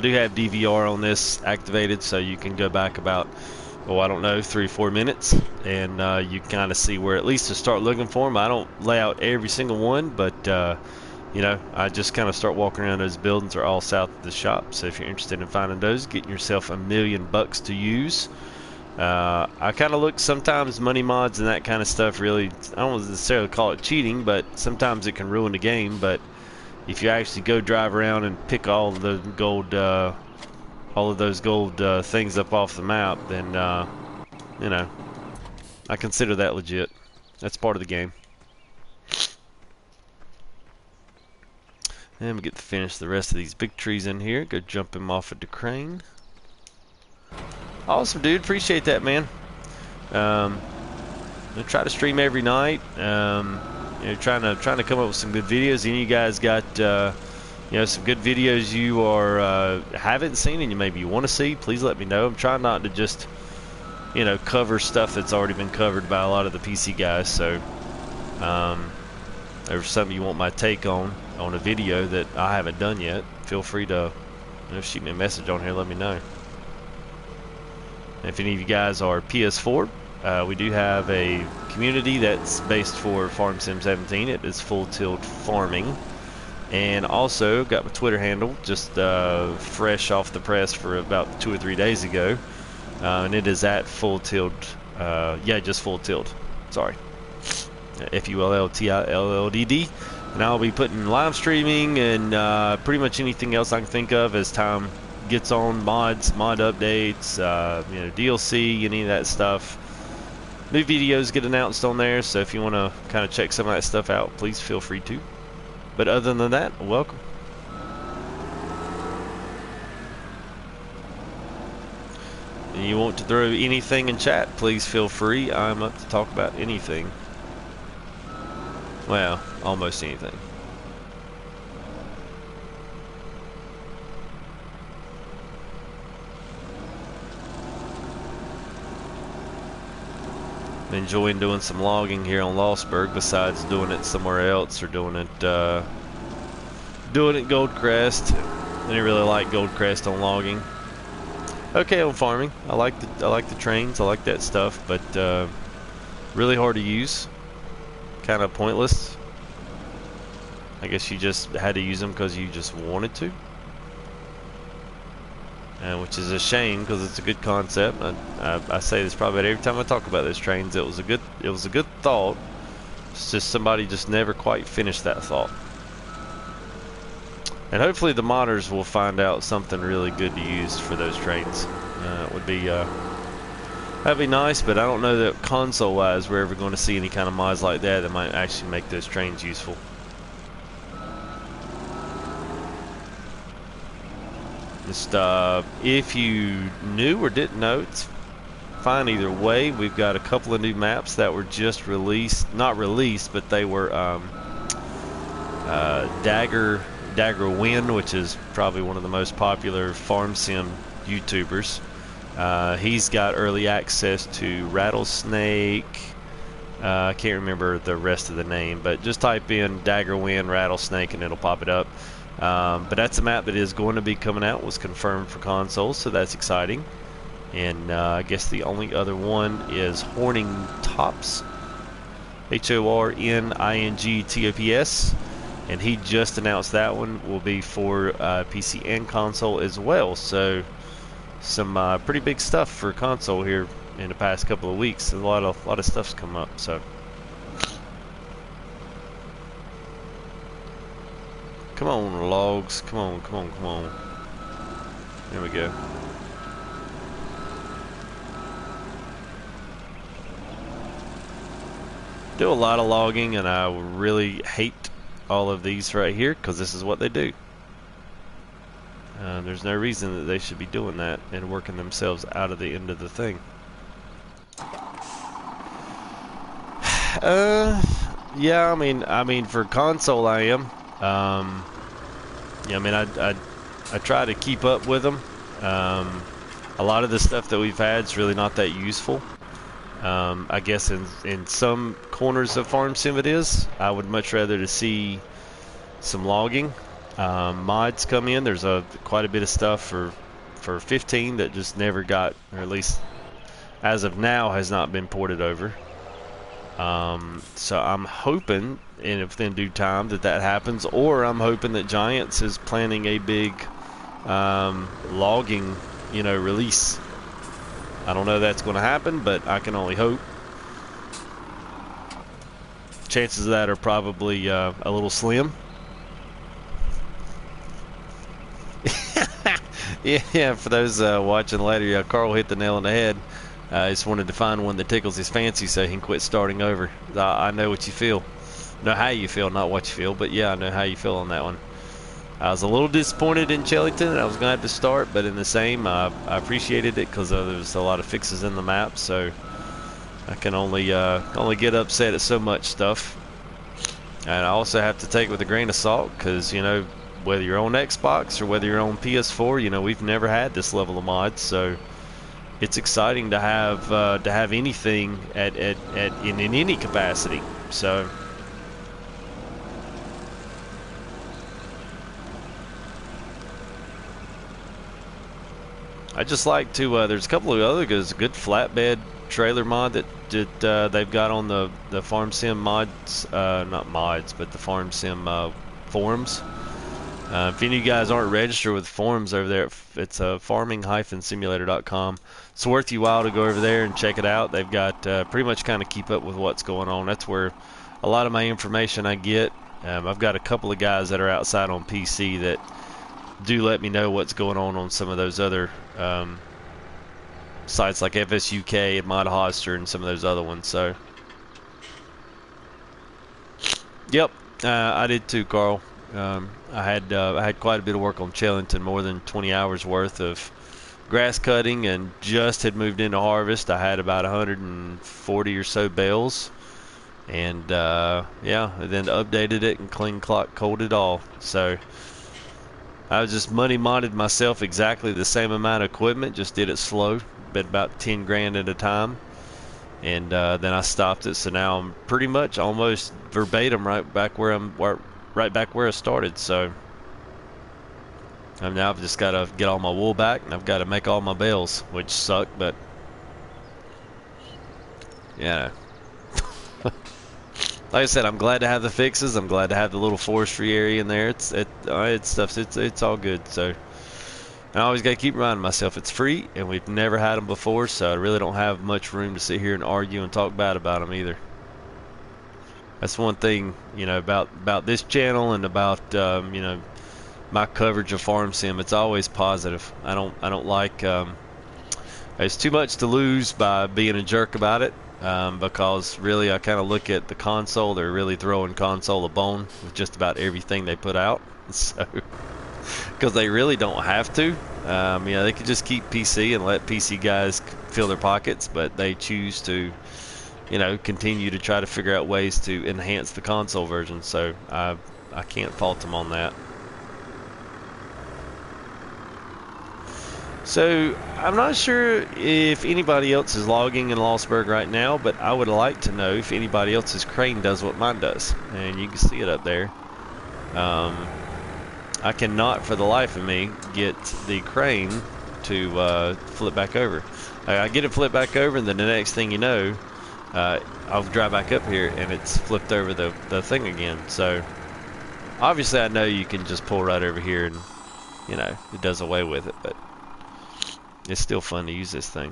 do have DVR on this activated, so you can go back about, oh, I don't know, 3-4 minutes, and you can kind of see where, at least to start looking for them. I don't lay out every single one, but, you know, I just kind of start walking around. Those buildings are all south of the shop, so if you're interested in finding those, getting yourself $1 million to use. I kind of look sometimes money mods and that kind of stuff really, I don't necessarily call it cheating, but sometimes it can ruin the game. But if you actually go drive around and pick all of the gold, all of those gold things up off the map, then you know, I consider that legit. That's part of the game. And we get to finish the rest of these big trees in here. Go jump them off of the crane. Awesome, dude. Appreciate that, man. I try to stream every night. You know, trying to come up with some good videos. Any of you guys got you know, some good videos you are haven't seen and you maybe want to see? Please let me know. I'm trying not to just, you know, cover stuff that's already been covered by a lot of the PC guys. So, if there's something you want my take on a video that I haven't done yet, feel free to, you know, shoot me a message on here. Let me know. If any of you guys are PS4, we do have a community that's based for Farm Sim 17. It is Full Tilt Farming. And also got my Twitter handle just fresh off the press for about 2 or 3 days ago. And it is at Full Tilt, yeah, just Full Tilt, sorry. FULLTILLDD. And I'll be putting live streaming and pretty much anything else I can think of as time gets on, mods, mod updates, you know, DLC, any of that stuff. New videos get announced on there, so if you want to kind of check some of that stuff out, please feel free to. But other than that, welcome. And you want to throw anything in chat, please feel free. I'm up to talk about anything. Well, almost anything. Enjoying doing some logging here on Lossberg, besides doing it somewhere else or doing it Goldcrest. I didn't really like Goldcrest on logging. Okay, on farming, I like the trains, I like that stuff, but really hard to use, kind of pointless. I guess you just had to use them because you just wanted to. Which is a shame because it's a good concept. I say this probably every time I talk about those trains. It was a good thought. It's just somebody just never quite finished that thought. And hopefully the modders will find out something really good to use for those trains. It would be that'd be nice, but I don't know that console-wise we're ever going to see any kind of mods like that that might actually make those trains useful. Just if you knew or didn't know, it's fine either way. We've got a couple of new maps that were just released, not released, but they were Dagger Win, which is probably one of the most popular farm sim YouTubers. He's got early access to Rattlesnake. I can't remember the rest of the name, but just type in Dagger Win Rattlesnake and it'll pop it up. But that's a map that is going to be coming out, was confirmed for consoles, so that's exciting. And I guess the only other one is Horning Tops, HORNINGTOPS, and he just announced that one will be for PC and console as well. So some pretty big stuff for console here in the past couple of weeks. A lot of stuff's come up. So. Come on, logs. Come on, come on, come on. There we go. Do a lot of logging, and I really hate all of these right here because this is what they do. There's no reason that they should be doing that and working themselves out of the end of the thing. Yeah, I mean, for console, I am. Yeah, I mean, I try to keep up with them. A lot of the stuff that we've had is really not that useful. I guess in some corners of Farm Sim it is. I would much rather to see some logging. Mods come in. There's quite a bit of stuff for 15 that just never got, or at least as of now has not been ported over. So I'm hoping, and within due time, that happens, or I'm hoping that Giants is planning a big logging, release. I don't know if that's going to happen, but I can only hope. Chances of that are probably a little slim. Yeah, for those watching later, yeah, Carl hit the nail on the head. I just wanted to find one that tickles his fancy so he can quit starting over. I know what you feel. Know how you feel, not what you feel, but yeah, I know how you feel on that one. I was a little disappointed in Chellington. I was going to have to start, but in the same, I appreciated it because there was a lot of fixes in the map, so I can only get upset at so much stuff. And I also have to take it with a grain of salt because, whether you're on Xbox or whether you're on PS4, we've never had this level of mods, so it's exciting to have anything in any capacity. So I just like to. There's a couple of other good flatbed trailer mod that they've got on the Farm Sim mods, not mods, but the Farm Sim forums. If any of you guys aren't registered with forums over there, it's farming-simulator.com. It's worth your while to go over there and check it out. They've got pretty much kind of keep up with what's going on. That's where a lot of my information I get. I've got a couple of guys that are outside on PC that do let me know what's going on some of those other sites like FSUK and ModHoster and some of those other ones. So, yep, I did too, Carl. I had quite a bit of work on Chellington, more than 20 hours worth of grass cutting, and just had moved into harvest. I had about 140 or so bales, and yeah, and then updated it and clean cold it all. So I was just money modded myself exactly the same amount of equipment, just did it slow, bet about 10 grand at a time, and then I stopped it. So now I'm pretty much almost verbatim right back where I started. So now I've just got to get all my wool back, and I've got to make all my bales, which suck, but yeah. Like I said, I'm glad to have the fixes. I'm glad to have the little forestry area in there. It's all good. So I always got to keep reminding myself it's free, and we've never had them before, so I really don't have much room to sit here and argue and talk bad about them either. That's one thing, about this channel and about my coverage of Farm Sim. It's always positive. I don't like. There's too much to lose by being a jerk about it, because really I kind of look at the console. They're really throwing console a bone with just about everything they put out. So, because they really don't have to. They could just keep PC and let PC guys fill their pockets, but they choose to. Continue to try to figure out ways to enhance the console version. So I can't fault them on that. So I'm not sure if anybody else is logging in Lossberg right now, but I would like to know if anybody else's crane does what mine does. And you can see it up there. I cannot for the life of me get the crane to flip back over. I get it flipped back over, and then the next thing you know, I'll drive back up here and it's flipped over the thing again. So obviously I know you can just pull right over here and it does away with it, but it's still fun to use this thing.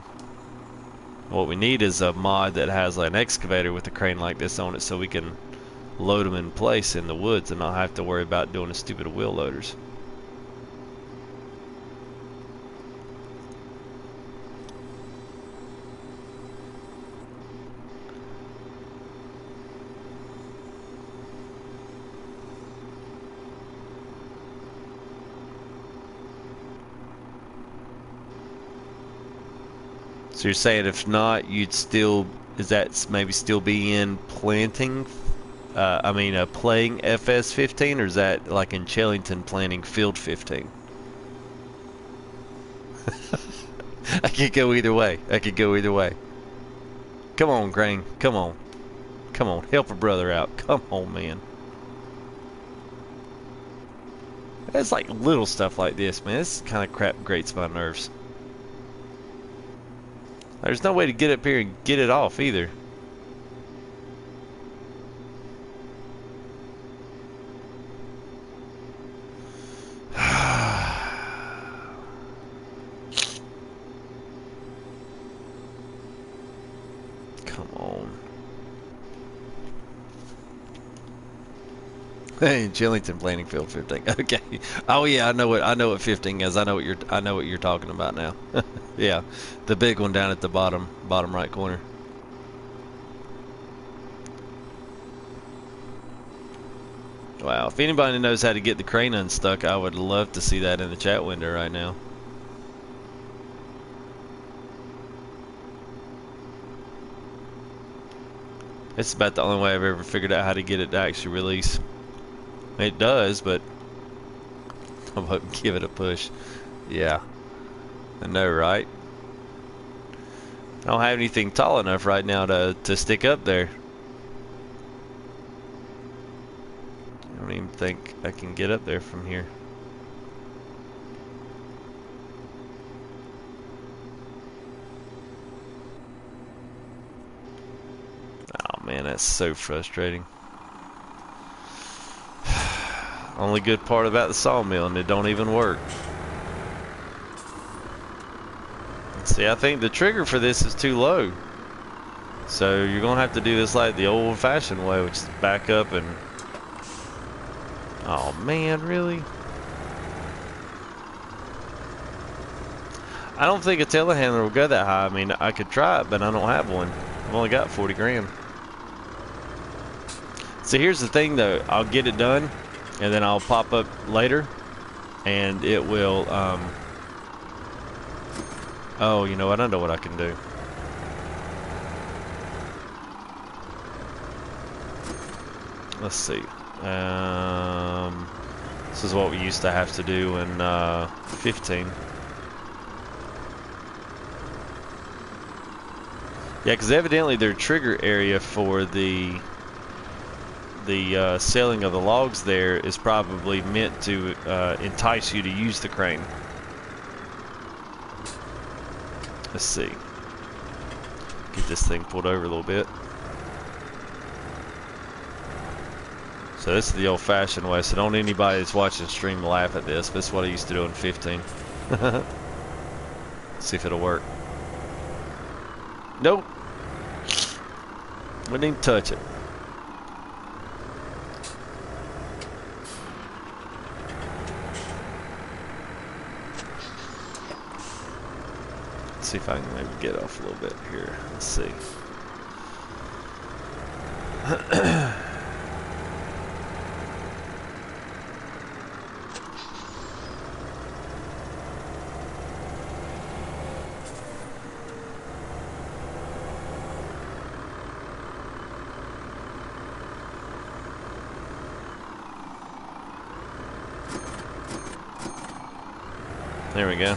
What we need is a mod that has like an excavator with a crane like this on it, so we can load them in place in the woods and not have to worry about doing the stupid wheel loaders. So you're saying if not, you'd still, is that maybe still be in planting? Playing FS15, or is that like in Chellington planning Field 15? I could go either way. I could go either way. Come on, Crane. Come on. Come on. Help a brother out. Come on, man. It's like little stuff like this, man. This kind of crap grates my nerves. There's no way to get up here and get it off either. Come on. Hey, Chillington planning field 15. Okay. Oh yeah, I know what 15 is. I know what you're talking about now. Yeah. The big one down at the bottom right corner. Wow, if anybody knows how to get the crane unstuck, I would love to see that in the chat window right now. It's about the only way I've ever figured out how to get it to actually release. It does, but I'm hoping to give it a push. Yeah, I know, right? I don't have anything tall enough right now to stick up there. I don't even think I can get up there from here. Oh man, that's so frustrating. Only good part about the sawmill, and it don't even work. See, I think the trigger for this is too low. So you're gonna have to do this like the old-fashioned way, which is back up and... Oh man, really? I don't think a telehandler will go that high. I mean, I could try it, but I don't have one. I've only got 40 grand. So here's the thing though, I'll get it done, and then I'll pop up later, and it will, oh, you know what, I know what I can do. Let's see. This is what we used to have to do in 15. Yeah, because evidently their trigger area for the selling of the logs there is probably meant to entice you to use the crane. Let's see. Get this thing pulled over a little bit. So this is the old-fashioned way, so don't anybody that's watching stream laugh at this. This is what I used to do in 15. See if it'll work. Nope. Wouldn't even touch it. Let's see if I can maybe get off a little bit here. Let's see. There we go.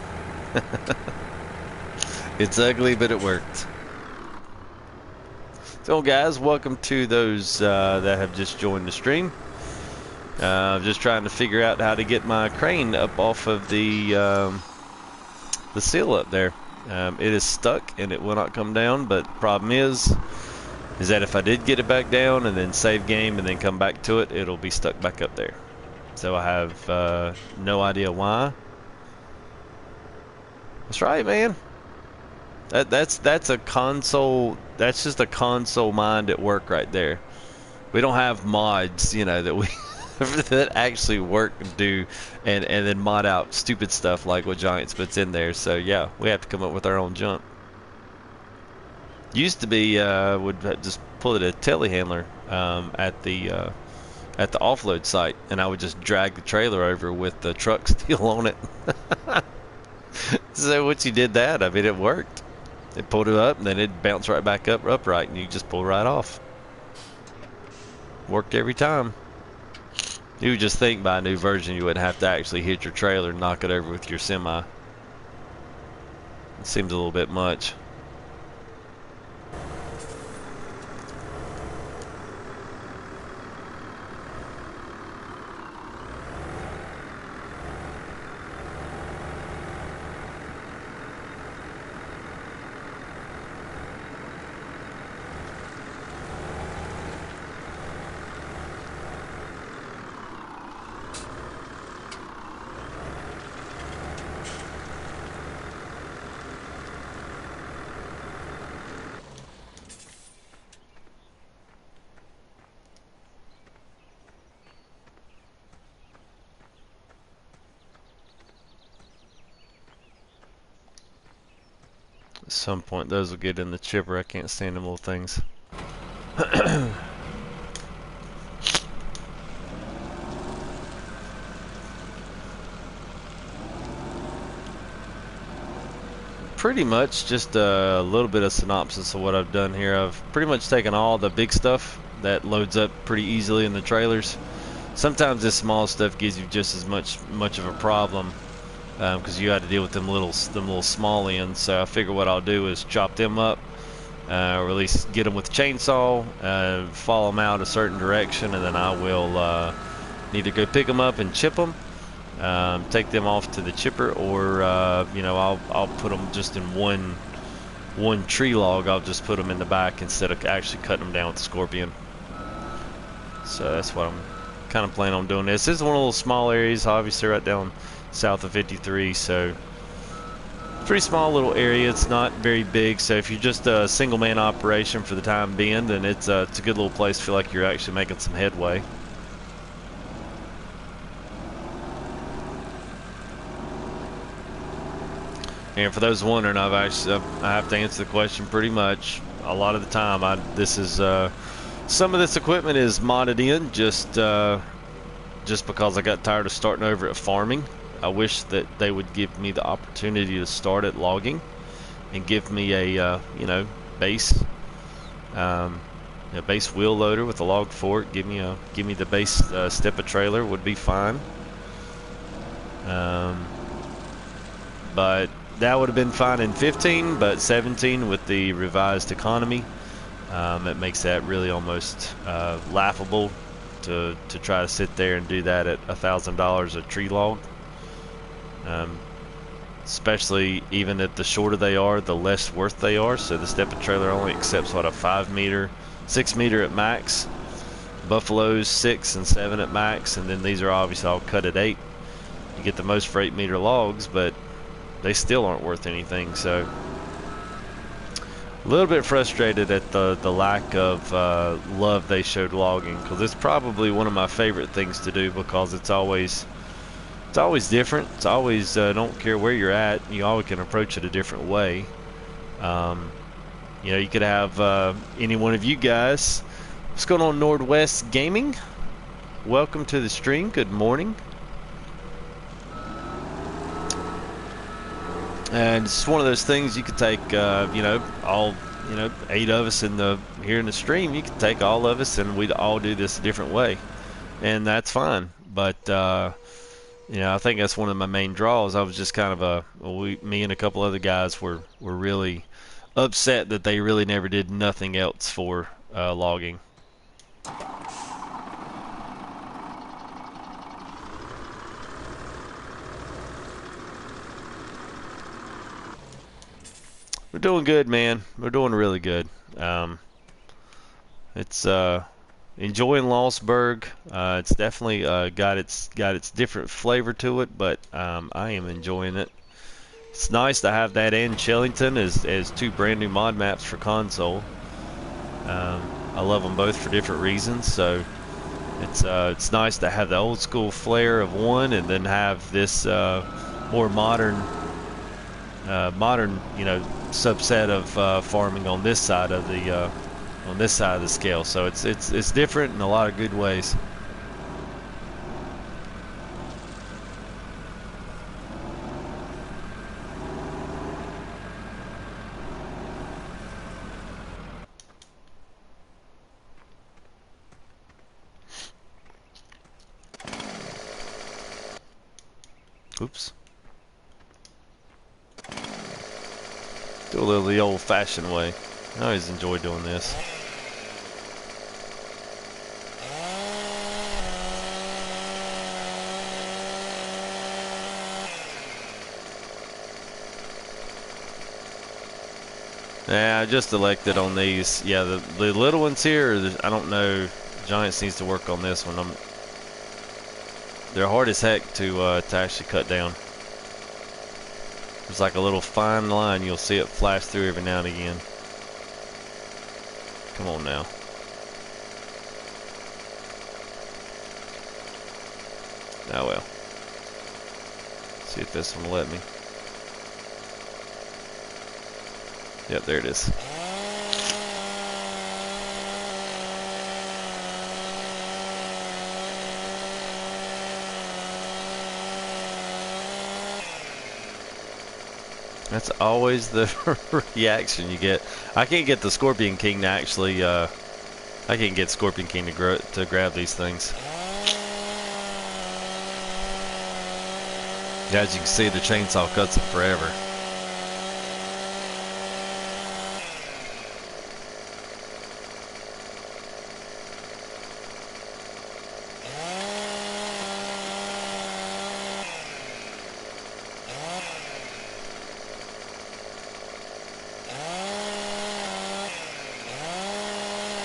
It's ugly, but it worked. So guys, welcome to those that have just joined the stream. Just trying to figure out how to get my crane up off of the seal up there. It is stuck and it will not come down, but the problem is that if I did get it back down and then save game and then come back to it, it'll be stuck back up there. So I have no idea why. That's right, man. That's a console. That's just a console mind at work right there. We don't have mods, you know, that we that actually work and do and then mod out stupid stuff like what Giants puts in there. So yeah, we have to come up with our own junk. Used to be would just pull it a telehandler at the offload site, and I would just drag the trailer over with the truck still on it. So once you did that, I mean, it worked. It pulled it up, and then it'd bounce right back up upright, and you just pull right off. Worked every time. You would just think by a new version you wouldn't have to actually hit your trailer and knock it over with your semi. It seems a little bit much. At some point those will get in the chipper. I can't stand them little things. Pretty much just a little bit of synopsis of what I've done here. I've pretty much taken all the big stuff that loads up pretty easily in the trailers. Sometimes this small stuff gives you just as much of a problem because you got to deal with them little small ends. So I figure what I'll do is chop them up, or at least get them with a chainsaw, follow them out a certain direction, and then I will either go pick them up and chip them, take them off to the chipper, or you know, I'll put them just in one tree log. I'll just put them in the back instead of actually cutting them down with the Scorpion. So that's what I'm kind of planning on doing. This is one of those small areas, obviously right down south of 53, so pretty small little area. It's not very big, so if you're just a single man operation for the time being, then it's a good little place to feel like you're actually making some headway. And for those wondering, I have to answer the question pretty much a lot of the time. Some of this equipment is modded in just because I got tired of starting over at farming. I wish that they would give me the opportunity to start at logging and give me a you know, base wheel loader with a log fork. Give me the base stepper trailer would be fine. But that would have been fine in 15, but 17 with the revised economy, it makes that really almost laughable to try to sit there and do that at $1,000 a tree log. Especially even at the shorter they are, the less worth they are. So the stepper trailer only accepts what, a 5 meter, 6 meter at max. Buffaloes 6 and 7 at max, and then these are obviously all cut at 8. You get the most for 8 meter logs, but they still aren't worth anything. So a little bit frustrated at the lack of love they showed logging, because it's probably one of my favorite things to do, because it's always different. It's always don't care where you're at, you always can approach it a different way. You know, you could have any one of you guys. What's going on, Nordwest Gaming? Welcome to the stream. Good morning. And it's one of those things you could take, you know, all, you know, 8 of us here in the stream. You could take all of us and we'd all do this a different way, and that's fine. But you know, I think that's one of my main draws. I was just kind of me and a couple other guys were really upset that they really never did nothing else for logging. We're doing good, man. We're doing really good. It's enjoying Lossberg. It's definitely got its different flavor to it, but I am enjoying it. It's nice to have that and Chillington as 2 brand new mod maps for console. I love them both for different reasons, so it's nice to have the old school flair of one and then have this more modern you know, subset of farming on this side of the scale. So it's different in a lot of good ways. Oops. Do a little the old-fashioned way. I always enjoy doing this. Yeah, I just elected on these. Yeah, the little ones here, I don't know. Giants needs to work on this one. They're hard as heck to actually cut down. There's like a little fine line. You'll see it flash through every now and again. Come on now. Oh well. See if this one will let me. Yep, there it is. That's always the reaction you get. I can't get the Scorpion King to actually, I can't get Scorpion King to grab these things. As you can see, the chainsaw cuts it forever.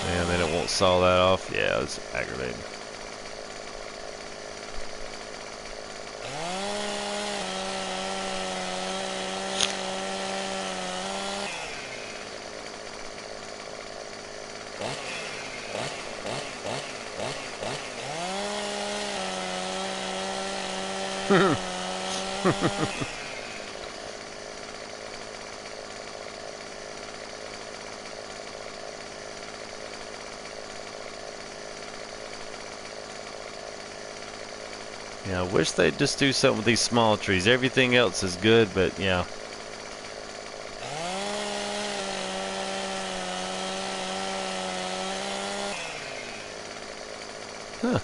And then it won't saw that off. Yeah, it's aggravating. Yeah, I wish they'd just do something with these small trees. Everything else is good, but yeah. Huh.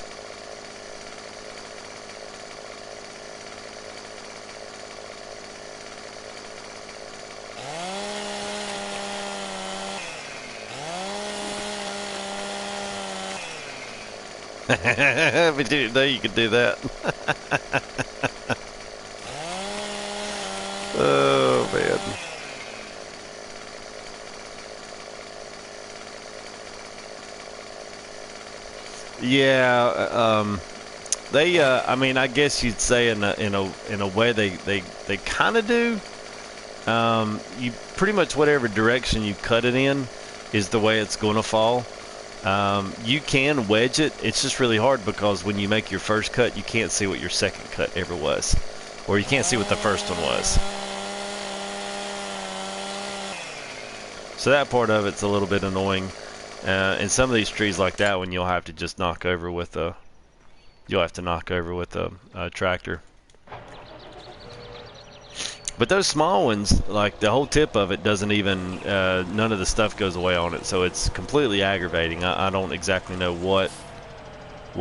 But you didn't know you could do that. Oh man. Yeah, they I mean, I guess you'd say in a way they kind of do. You pretty much whatever direction you cut it in is the way it's going to fall. You can wedge it. It's just really hard because when you make your first cut, you can't see what your second cut ever was, or you can't see what the first one was. So that part of it's a little bit annoying. And some of these trees like that one, you'll have to just knock over with a tractor. But those small ones, like the whole tip of it doesn't even, none of the stuff goes away on it, so it's completely aggravating. I don't exactly know what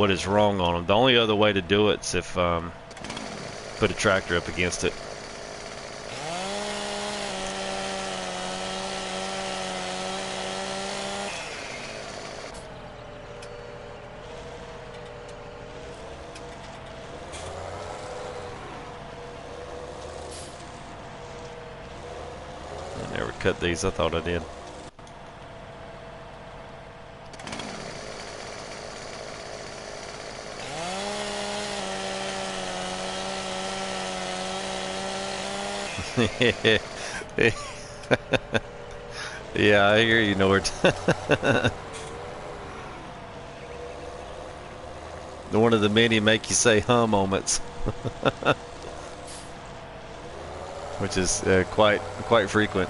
is wrong on them. The only other way to do it is if put a tractor up against it. I never cut these. I thought I did. Yeah, I hear you, Nord. One of the many make you say huh moments. Which is quite frequent.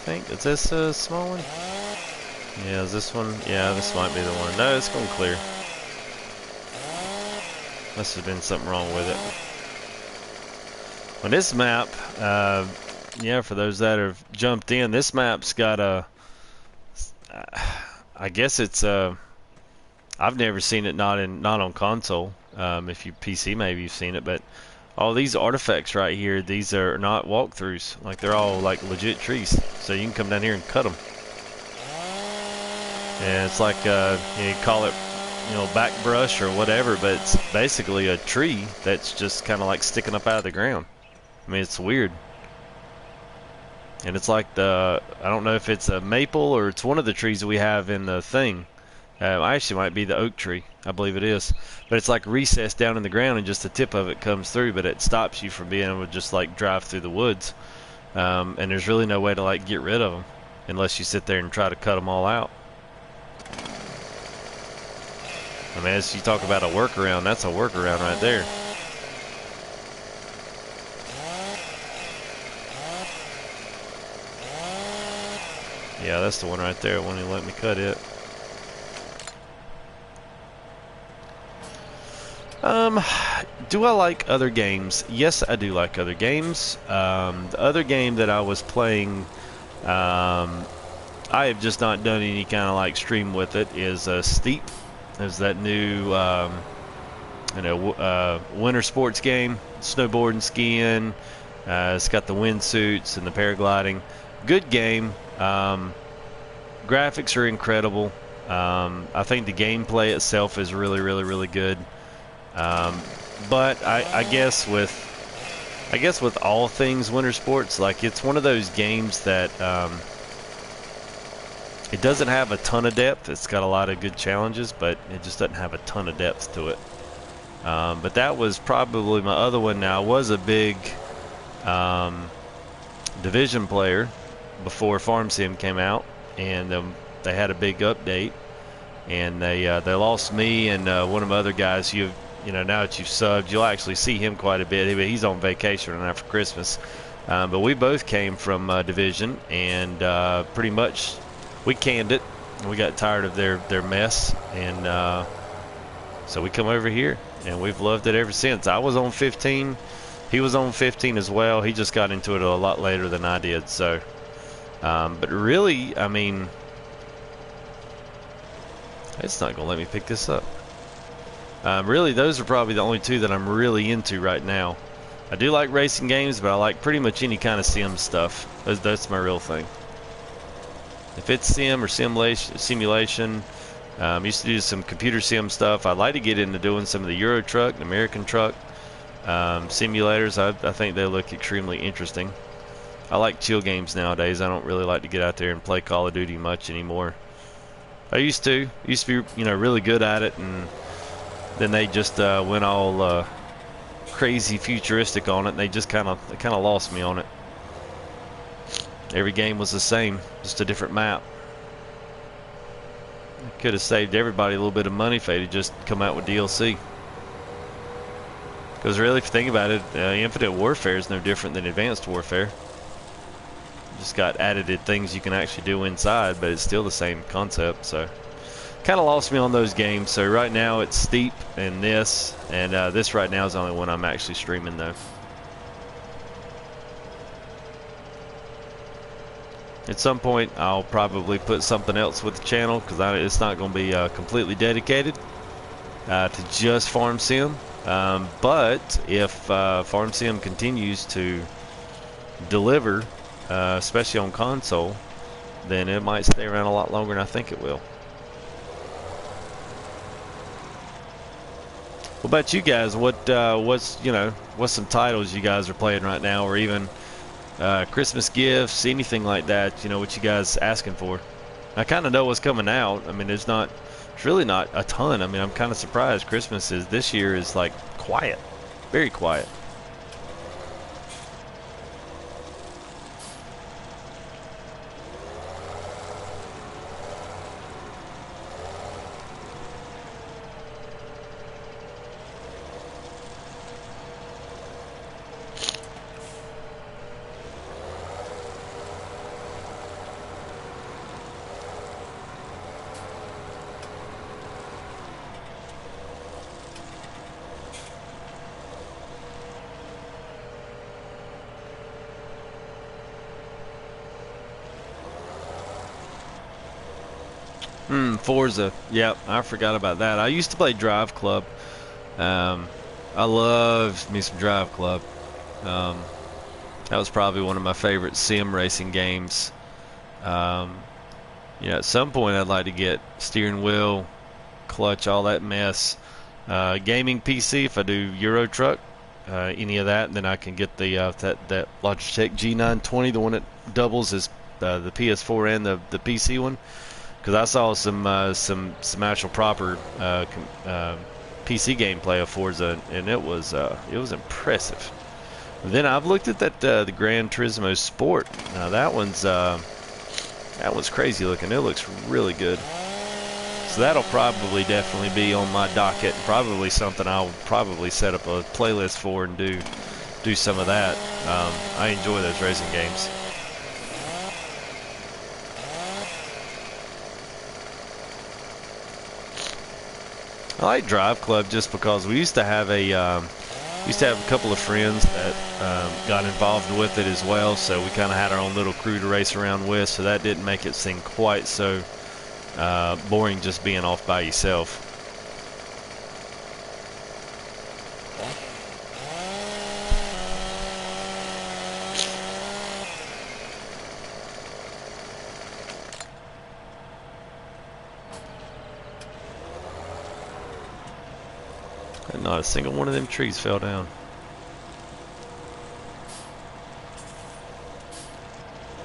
think. Is this a small one? Yeah, is this one? Yeah, this might be the one. No, it's going clear. Must have been something wrong with it. On this map, yeah, for those that have jumped in, this map's got a, I guess it's I've never seen it not on console. If you PC, maybe you've seen it, but all these artifacts right here, these are not walkthroughs. Like, they're all like legit trees, so you can come down here and cut them. And it's like you call it, back brush or whatever, but it's basically a tree that's just kind of like sticking up out of the ground. I mean, it's weird. And it's like I don't know if it's a maple or it's one of the trees that we have in the thing. Actually, might be the oak tree. I believe it is. But it's like recessed down in the ground, and just the tip of it comes through, but it stops you from being able to just like drive through the woods. And there's really no way to like get rid of them unless you sit there and try to cut them all out. I mean, as you talk about a workaround, that's a workaround right there. Yeah, that's the one right there. Won't even let me cut it. Do I like other games? Yes, I do like other games. The other game that I was playing, I have just not done any kind of like stream with it, is Steep. There's that new winter sports game, snowboarding, skiing. It's got the windsuits and the paragliding. Good game. Graphics are incredible. I think the gameplay itself is really, really, really good. But I guess with all things winter sports, like, it's one of those games that it doesn't have a ton of depth. It's got a lot of good challenges, but it just doesn't have a ton of depth to it. But that was probably my other one. Now, I was a big Division player before Farm Sim came out, and they had a big update, and they lost me and one of my other guys. Now that you've subbed, you'll actually see him quite a bit. He's on vacation right now for Christmas. But we both came from Division, and pretty much we canned it. We got tired of their mess, and so we come over here, and we've loved it ever since. I was on 15. He was on 15 as well. He just got into it a lot later than I did. So, but really, I mean, it's not going to let me pick this up. Really, those are probably the only two that I'm really into right now. I do like racing games, but I like pretty much any kind of sim stuff. That's my real thing. If it's sim or simulation, used to do some computer sim stuff. I'd like to get into doing some of the Euro Truck and American Truck simulators. I think they look extremely interesting. I like chill games nowadays. I don't really like to get out there and play Call of Duty much anymore. I used to be, really good at it, and then they just went all crazy futuristic on it, and they kind of lost me on it. Every game was the same, just a different map. Could have saved everybody a little bit of money if they'd just come out with DLC. Because really, if you think about it, Infinite Warfare is no different than Advanced Warfare. Just got added things you can actually do inside, but it's still the same concept. So, kind of lost me on those games. So right now it's Steep and this right now is the only one I'm actually streaming though. At some point I'll probably put something else with the channel, because it's not going to be completely dedicated to just Farm Sim. But if Farm Sim continues to deliver, especially on console, then it might stay around a lot longer than I think it will. What about you guys? What's some titles you guys are playing right now, or even Christmas gifts, anything like that? What you guys asking for? I kind of know what's coming out. I mean, it's really not a ton. I mean, I'm kind of surprised Christmas this year is like quiet, very quiet. Forza. Yep, I forgot about that. I used to play Drive Club. I loved me some Drive Club. Um, that was probably one of my favorite sim racing games. At some point I'd like to get steering wheel, clutch, all that mess. Gaming PC, if I do Euro Truck, any of that, and then I can get the that Logitech G920, the one that doubles as the PS4 and the PC one. Because I saw some actual proper PC gameplay of Forza, and it was impressive. And then I've looked at that the Gran Turismo Sport. Now that one's crazy looking. It looks really good. So that'll probably definitely be on my docket. Probably something I'll probably set up a playlist for and do some of that. I enjoy those racing games. I like Drive Club just because we used to have a couple of friends that got involved with it as well, so we kind of had our own little crew to race around with, so that didn't make it seem quite so boring just being off by yourself. And not a single one of them trees fell down.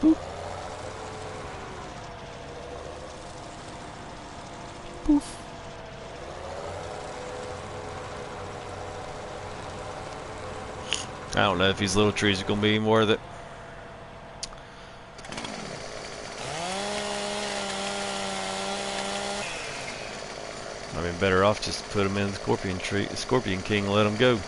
Boop. Boop. I don't know if these little trees are going to be even worth it. I've been better off just to put them in the Scorpion King, and let them go.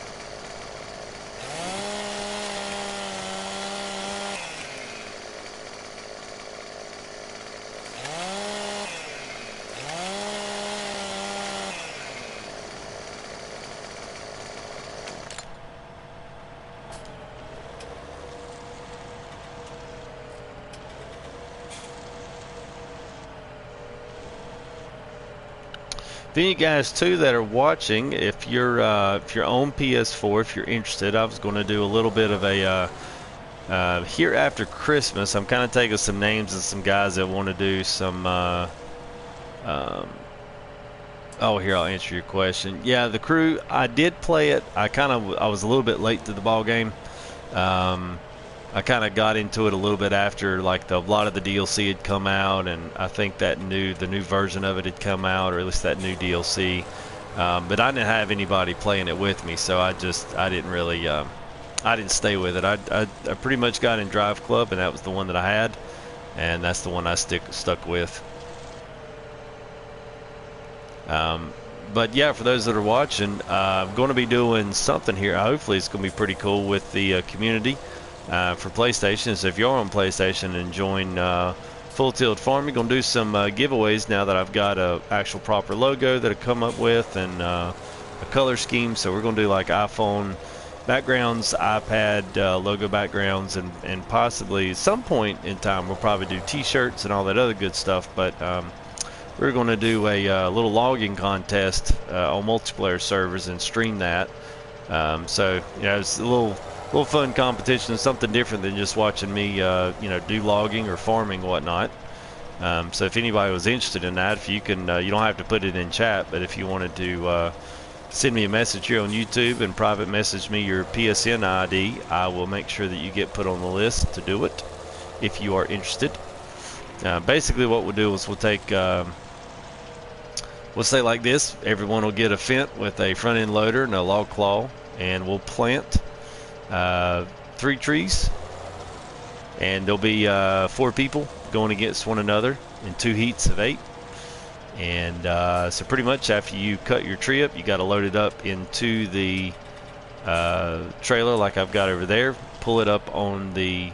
Then you guys too that are watching, if you're on PS4, if you're interested, I was going to do a little bit of a here after Christmas. I'm kind of taking some names and some guys that want to do some. Oh, here, I'll answer your question. Yeah, the crew. I did play it. I was a little bit late to the ball game. I kind of got into it a little bit after like a lot of the DLC had come out, and I think the new version of it had come out, or at least that new DLC. But I didn't have anybody playing it with me, so I didn't really I didn't stay with it. I pretty much got in Drive Club, and that was the one that I had, and that's the one I stuck with. But yeah, for those that are watching, I'm going to be doing something here. Hopefully it's going to be pretty cool with the community. For PlayStation, so if you're on PlayStation and join Full Tilt Farm, you're going to do some giveaways now that I've got a actual proper logo that I come up with and a color scheme. So we're going to do like iPhone backgrounds, iPad logo backgrounds, and possibly at some point in time we'll probably do t-shirts and all that other good stuff. But we're going to do a little logging contest on multiplayer servers and stream that. So it's a little fun competition, something different than just watching me do logging or farming and whatnot. So if anybody was interested in that, if you can you don't have to put it in chat, but if you wanted to send me a message here on YouTube and private message me your PSN ID, I will make sure that you get put on the list to do it if you are interested. Basically what we'll do is we'll take we'll say like this: everyone will get a Fent with a front end loader and a log claw, and we'll plant 3 trees, and there'll be 4 people going against one another in 2 heats of 8. And so pretty much after you cut your tree up, you got to load it up into the trailer like I've got over there, pull it up on the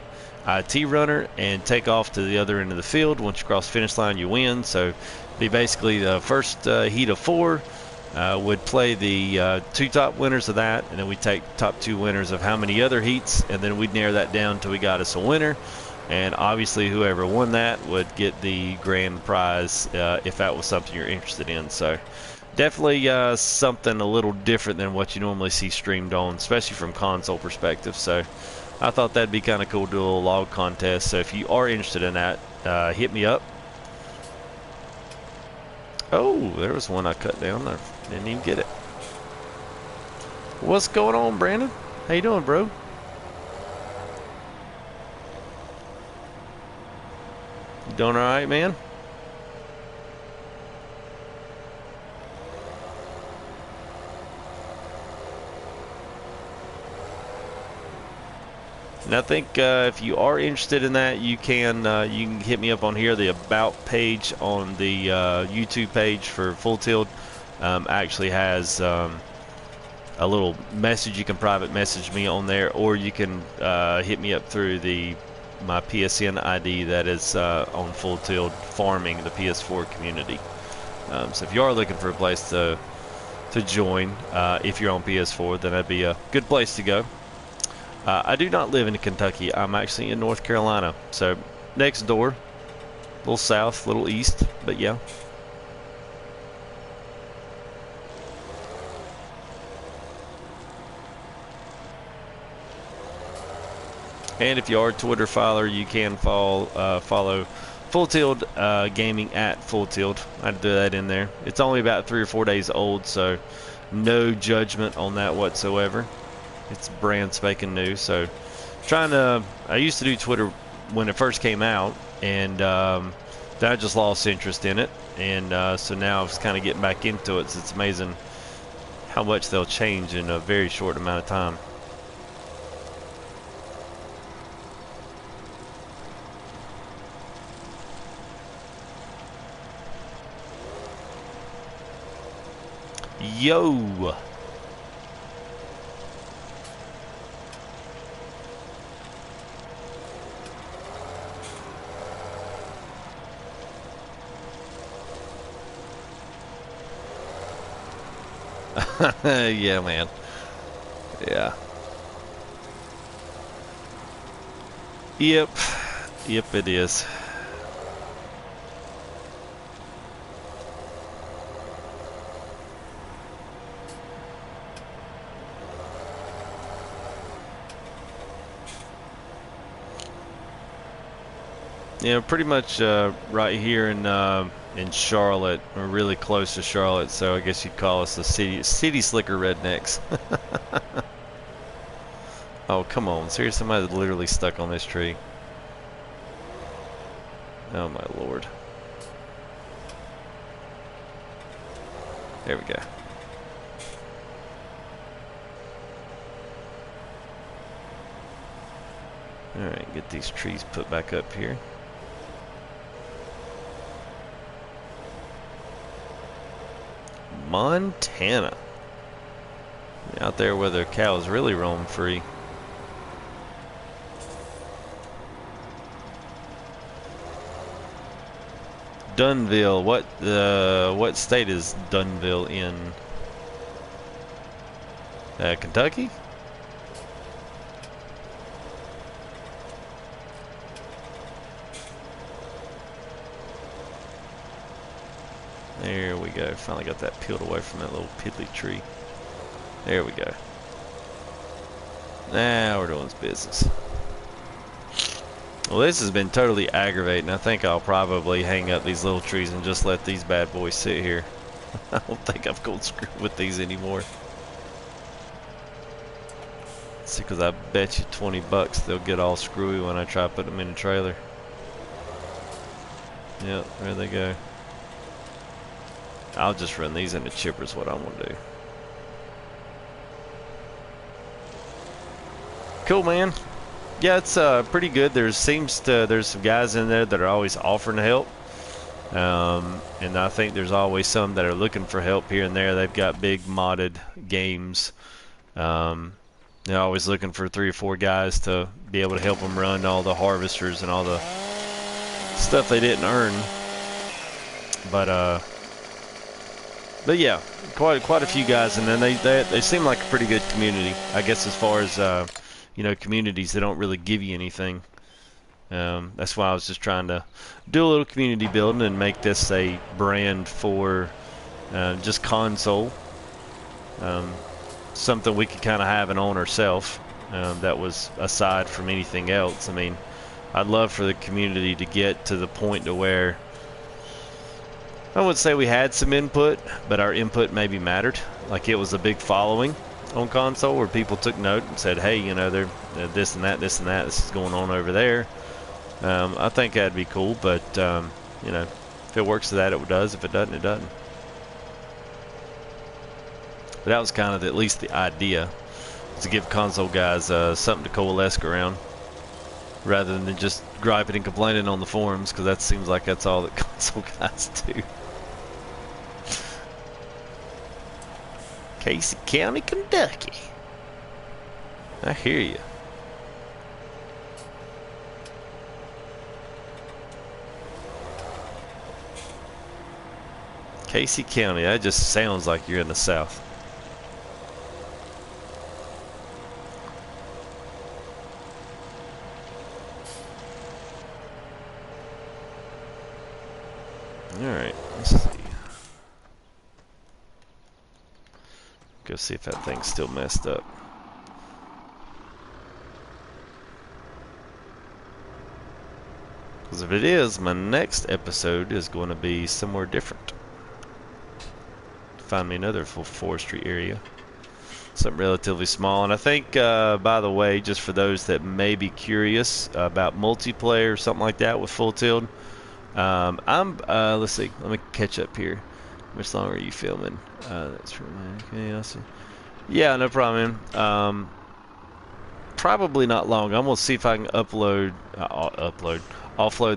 IT runner, and take off to the other end of the field. Once you cross the finish line, you win. So be basically the first heat of 4 would play the 2 top winners of that, and then we take top 2 winners of how many other heats, and then we'd narrow that down until we got us a winner. And obviously whoever won that would get the grand prize if that was something you're interested in. So definitely something a little different than what you normally see streamed on, especially from console perspective. So I thought that'd be kind of cool to do a little log contest. So if you are interested in that, hit me up. Oh, there was one I cut down. I didn't even get it. What's going on, Brandon? How you doing, bro? You doing all right, man? And I think if you are interested in that, you can hit me up on here. The About page on the YouTube page for Full Tilt actually has a little message. You can private message me on there, or you can hit me up through my PSN ID that is on Full Tilt Farming, the PS4 community. So if you are looking for a place to join, if you're on PS4, then that'd be a good place to go. I do not live in Kentucky. I'm actually in North Carolina, so next door, a little south, a little east, but yeah. And if you are a Twitter follower, you can follow Full Tilt Gaming at Full Tilt. I'd do that in there. It's only about 3 or 4 days old, so no judgment on that whatsoever. It's brand spanking new. So I used to do Twitter when it first came out, and then I just lost interest in it, and so now I was kind of getting back into it. So it's amazing how much they'll change in a very short amount of time. Yo! Yeah, man. Yeah. Yep. Yep, it is. Yeah, pretty much right here in Charlotte. We're really close to Charlotte, so I guess you'd call us the city slicker rednecks. Oh, come on. Seriously, somebody's literally stuck on this tree. Oh, my Lord. There we go. Alright, get these trees put back up here. Montana. Out there where the cows really roam free. Dunville. What state is Dunville in? Kentucky? There we go. Finally got that peeled away from that little piddly tree. There we go. Now we're doing business. Well, this has been totally aggravating. I think I'll probably hang up these little trees and just let these bad boys sit here. I don't think I'm going to screw with these anymore. See, because I bet you 20 bucks they'll get all screwy when I try to put them in a trailer. Yep, there they go. I'll just run these into chippers, what I'm gonna do. Cool, man. Yeah, it's pretty good. There's some guys in there that are always offering help, and I think there's always some that are looking for help here and there. They've got big modded games. They're always looking for 3 or 4 guys to be able to help them run all the harvesters and all the stuff they didn't earn. But yeah, quite a few guys, and then they seem like a pretty good community. I guess as far as you know, communities that don't really give you anything. That's why I was just trying to do a little community building and make this a brand for just console. Something we could kind of have and own ourselves. That was aside from anything else. I mean, I'd love for the community to get to the point to where I wouldn't say we had some input, but our input maybe mattered. Like it was a big following on console where people took note and said, hey, you know, they're this and that, this is going on over there. I think that'd be cool, but you know, if it works to that, it does. If it doesn't, it doesn't. But that was kind of at least the idea, to give console guys something to coalesce around, rather than just griping and complaining on the forums, because that seems like that's all that console guys do. Casey County, Kentucky. I hear you. Casey County, that just sounds like you're in the South. Alright, let's see. Go see if that thing's still messed up. Because if it is, my next episode is going to be somewhere different. Find me another full forestry area. Something relatively small. And I think, by the way, just for those that may be curious about multiplayer or something like that with Full Tilt, let's see, let me catch up here. How much longer are you filming? That's romantic. Okay, I see. Yeah, no problem. Probably not long. I'm gonna see if I can offload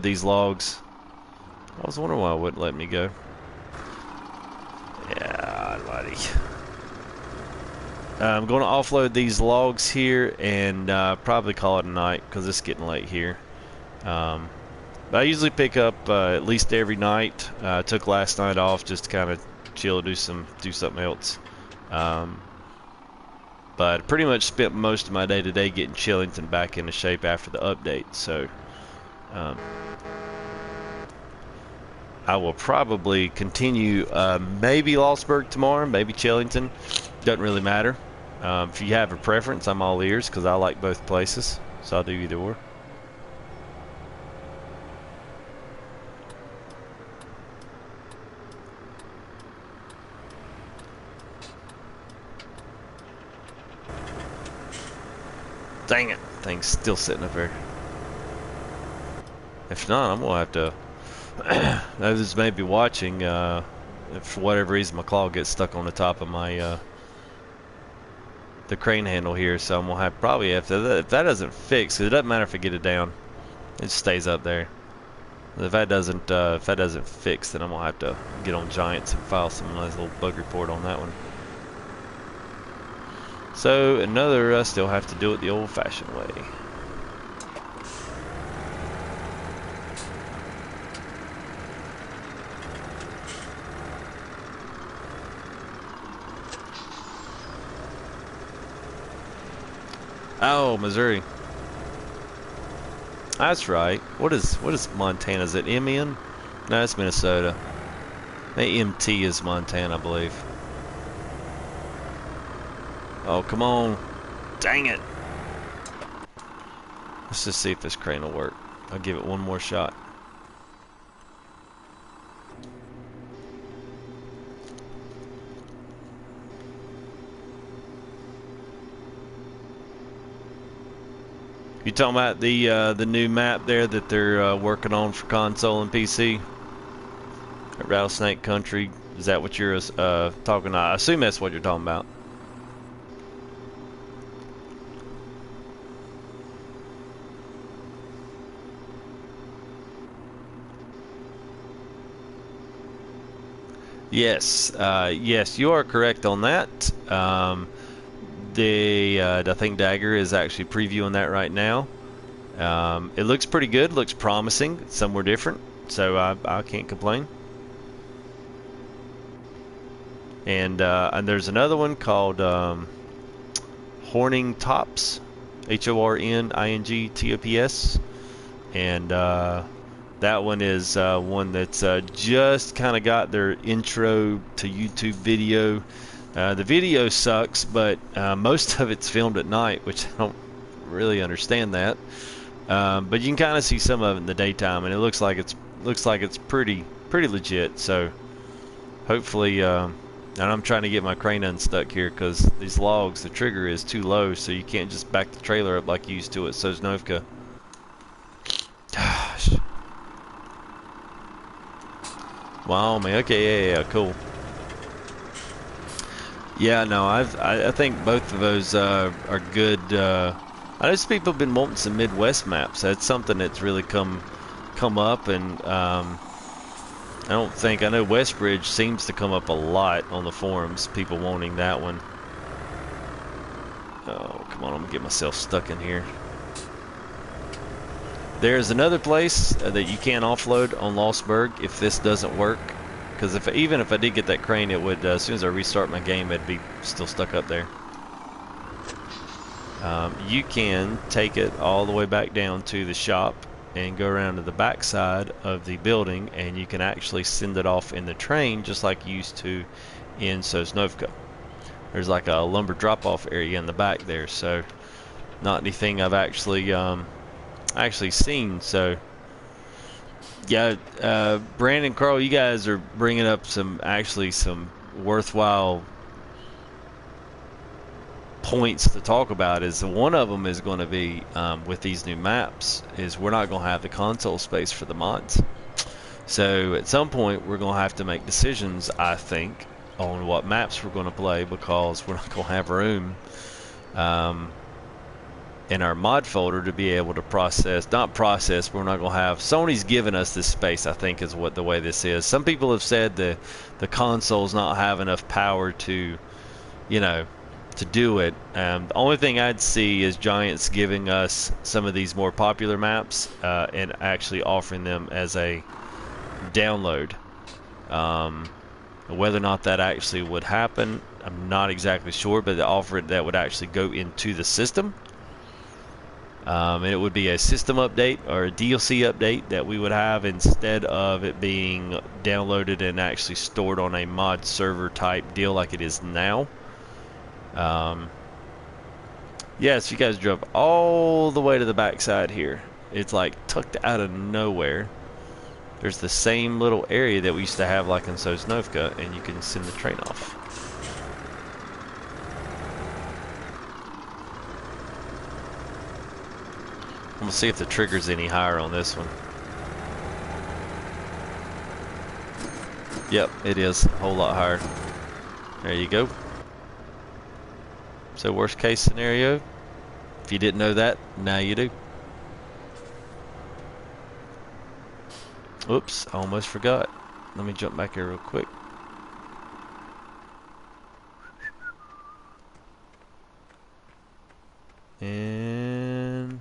these logs. I was wondering why it wouldn't let me go. Yeah, buddy. I'm going to offload these logs here and probably call it a night because it's getting late here. But I usually pick up at least every night. I took last night off just to kind of chill, do something else. But I pretty much spent most of my day today getting Chillington back into shape after the update. So I will probably continue maybe Lossberg tomorrow, maybe Chillington. Doesn't really matter. If you have a preference, I'm all ears because I like both places. So I'll do either or. Dang it, thing's still sitting up there. If not, I'm gonna have to. Others may be watching. If for whatever reason my claw gets stuck on the top of my the crane handle here, so I'm gonna have probably if that doesn't fix, 'cause it doesn't matter if I get it down, it stays up there. If that doesn't fix, then I'm gonna have to get on Giants and file some nice little bug report on that one. So another, I still have to do it the old-fashioned way. Oh, Missouri. That's right. What is Montana? Is it MN? No, it's Minnesota. MT is Montana, I believe. Oh, come on. Dang it. Let's just see if this crane will work. I'll give it one more shot. You talking about the new map there that they're working on for console and PC? Rattlesnake Country. Is that what you're talking about? I assume that's what you're talking about. Yes, yes, you are correct on that. I think Dagger is actually previewing that right now. It looks pretty good, looks promising. It's somewhere different, so I can't complain. And there's another one called Horning Tops, HORNINGTOPS, and that one is one that's just kind of got their intro to YouTube video. The video sucks, but most of it's filmed at night, which I don't really understand that. But you can kind of see some of it in the daytime, and it looks like it's pretty legit. So hopefully, and I'm trying to get my crane unstuck here because these logs, the trigger is too low, so you can't just back the trailer up like you used to at Sosnovka. Gosh. Wow, man. Okay, yeah, cool. Yeah, no, I think both of those are good. I know some people have been wanting some Midwest maps. That's something that's really come up, and I know Westbridge seems to come up a lot on the forums. People wanting that one. Oh, come on! I'm gonna get myself stuck in here. There's another place that you can offload on Lossberg if this doesn't work. Because even if I did get that crane, it would, as soon as I restart my game, it'd be still stuck up there. You can take it all the way back down to the shop and go around to the back side of the building, and you can actually send it off in the train just like you used to in Sosnovka. There's like a lumber drop-off area in the back there, so not anything I've actually seen. So yeah, Brandon, Carl, you guys are bringing up some worthwhile points to talk about. Is one of them is going to be with these new maps is we're not going to have the console space for the mods. So at some point we're going to have to make decisions, I think, on what maps we're going to play, because we're not going to have room in our mod folder to be able to not process, but we're not going to have. Sony's given us this space, I think, is what the way this is. Some people have said the consoles not have enough power to, to do it. The only thing I'd see is Giants giving us some of these more popular maps and actually offering them as a download. Whether or not that actually would happen, I'm not exactly sure, but the offer that would actually go into the system. And it would be a system update or a DLC update that we would have instead of it being downloaded and actually stored on a mod server type deal like it is now. Yes, you guys drove all the way to the backside here. It's like tucked out of nowhere. There's the same little area that we used to have like in Sosnovka, and you can send the train off. I'm gonna see if the trigger's any higher on this one. Yep, it is a whole lot higher. There you go. So worst case scenario, if you didn't know that, now you do. Oops, I almost forgot. Let me jump back here real quick. And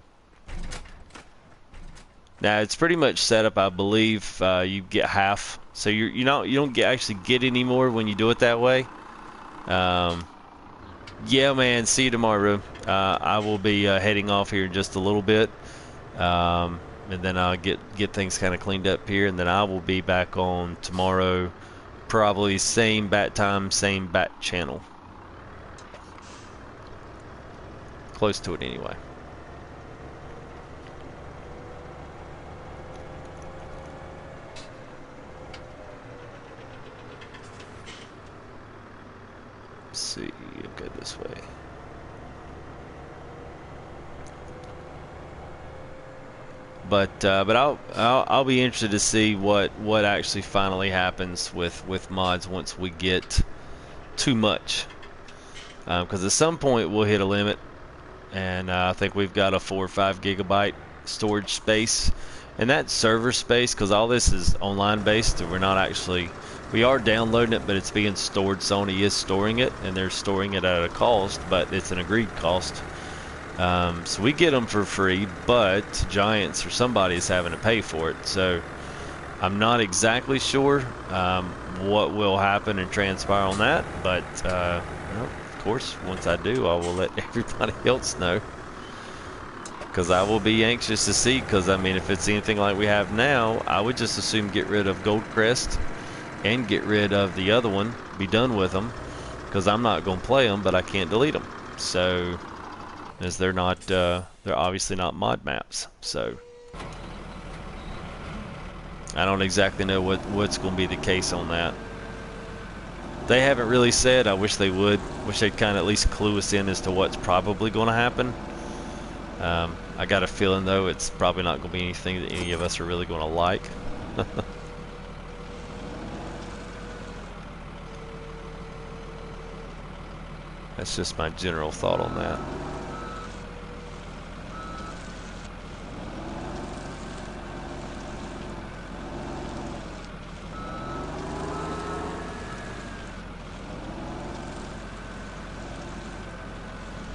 now it's pretty much set up. I believe you get half, so you don't actually get any more when you do it that way. Yeah, man. See you tomorrow. I will be heading off here in just a little bit, and then I'll get things kind of cleaned up here, and then I will be back on tomorrow, probably same bat time, same bat channel. Close to it anyway. Let's see, I'll go this way. But I'll be interested to see what actually finally happens with mods once we get too much, because at some point we'll hit a limit, and I think we've got a 4 or 5 gigabyte storage space, and that server space, because all this is online based, and we are downloading it, but it's being stored. Sony is storing it, and they're storing it at a cost, but it's an agreed cost. So we get them for free, but Giants or somebody is having to pay for it. So I'm not exactly sure what will happen and transpire on that, but well, of course, once I do, I will let everybody else know. because I will be anxious to see. Because I mean, if it's anything like we have now, I would just assume get rid of Goldcrest and get rid of the other one, be done with them, because I'm not going to play them, but I can't delete them. So, as they're not, they're obviously not mod maps. So, I don't exactly know what's going to be the case on that. They haven't really said. I wish they would. Wish they'd kind of at least clue us in as to what's probably going to happen. I got a feeling though it's probably not going to be anything that any of us are really going to like. That's just my general thought on that.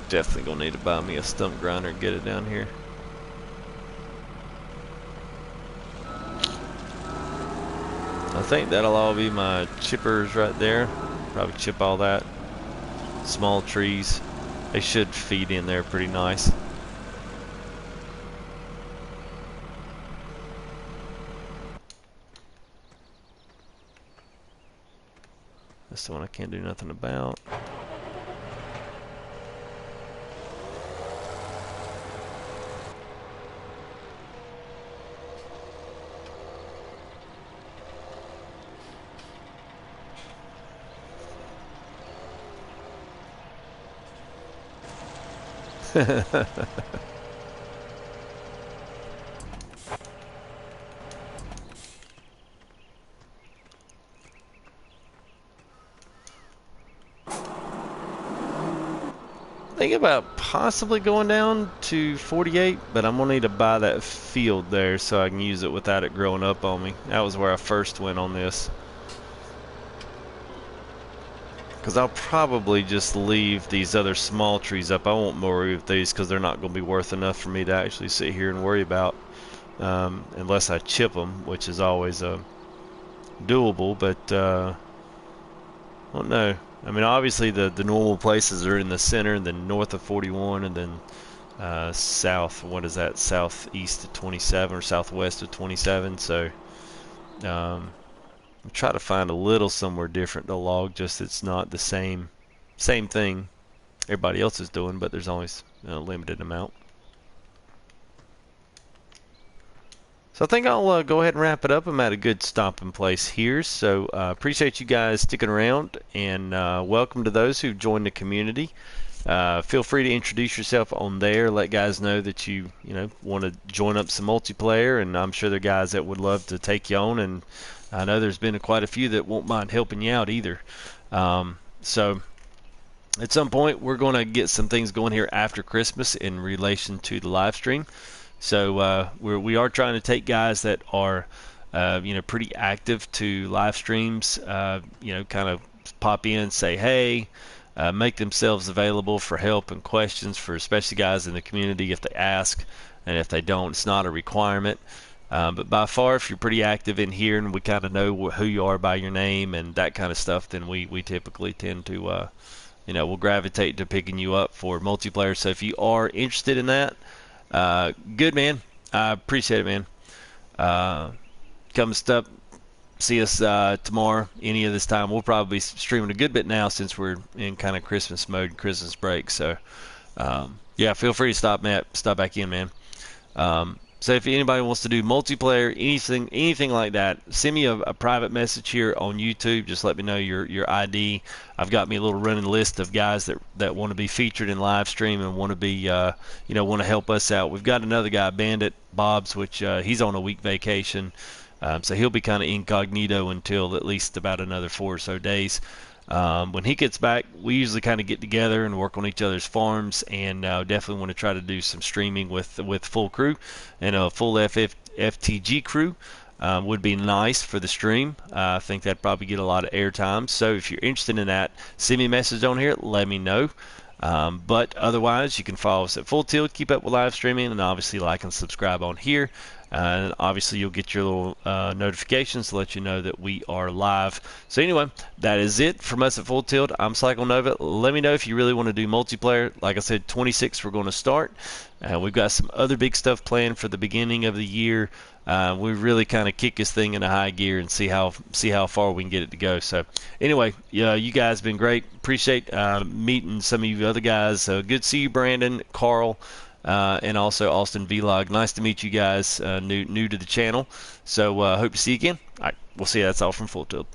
Definitely gonna need to buy me a stump grinder and get it down here. I think that'll all be my chippers right there. Probably chip all that. Small trees. They should feed in there pretty nice. That's the one I can't do nothing about. Think about possibly going down to 48, but I'm gonna need to buy that field there so I can use it without it growing up on me. That was where I first went on this. Because I'll probably just leave these other small trees up. I won't worry with these because they're not going to be worth enough for me to actually sit here and worry about, unless I chip them, which is always doable. But I don't know. I mean, obviously the normal places are in the center, and then north of 41, and then south. What is that? Southeast of 27 or southwest of 27. So. Try to find a little somewhere different to log, just it's not the same thing everybody else is doing, but there's always a limited amount. So I think I'll go ahead and wrap it up. I'm at a good stopping place here, so appreciate you guys sticking around, and welcome to those who joined the community. Feel free to introduce yourself on there. Let guys know that you want to join up some multiplayer, and I'm sure there are guys that would love to take you on, and I know there's been quite a few that won't mind helping you out either. So at some point we're going to get some things going here after Christmas in relation to the live stream. So we are trying to take guys that are pretty active to live streams, kind of pop in, say hey, make themselves available for help and questions for especially guys in the community if they ask, and if they don't, it's not a requirement. But by far, if you're pretty active in here and we kind of know who you are by your name and that kind of stuff, then we typically tend to, we'll gravitate to picking you up for multiplayer. So if you are interested in that, good, man. I appreciate it, man. Come see us tomorrow, any of this time. We'll probably be streaming a good bit now since we're in kind of Christmas mode, Christmas break. So, yeah, feel free to stop back in, man. So if anybody wants to do multiplayer, anything like that, send me a private message here on YouTube. Just let me know your ID. I've got me a little running list of guys that want to be featured in live stream and want to be, want to help us out. We've got another guy, Bandit Bob's, which he's on a week vacation, so he'll be kind of incognito until at least about another 4 or so days. When he gets back, we usually kind of get together and work on each other's farms, and definitely want to try to do some streaming with full crew, and a full FTG crew would be nice for the stream. I think that'd probably get a lot of airtime. So if you're interested in that, send me a message on here, let me know. But otherwise, you can follow us at Full Tilt, keep up with live streaming, and obviously like and subscribe on here. And obviously you'll get your little notifications to let you know that we are live. So anyway, that is it from us at Full Tilt. I'm Cycle Nova. Let me know if you really want to do multiplayer. Like I said, 26 we're going to start. We've got some other big stuff planned for the beginning of the year. We really kind of kick this thing into high gear and see how far we can get it to go. So anyway, yeah, you guys have been great. Appreciate meeting some of you other guys. Good to see you, Brandon, Carl, and also Austin Vlog. Nice to meet you guys, new to the channel. So hope to see you again. All right, we'll see you. That's all from Full Tilt.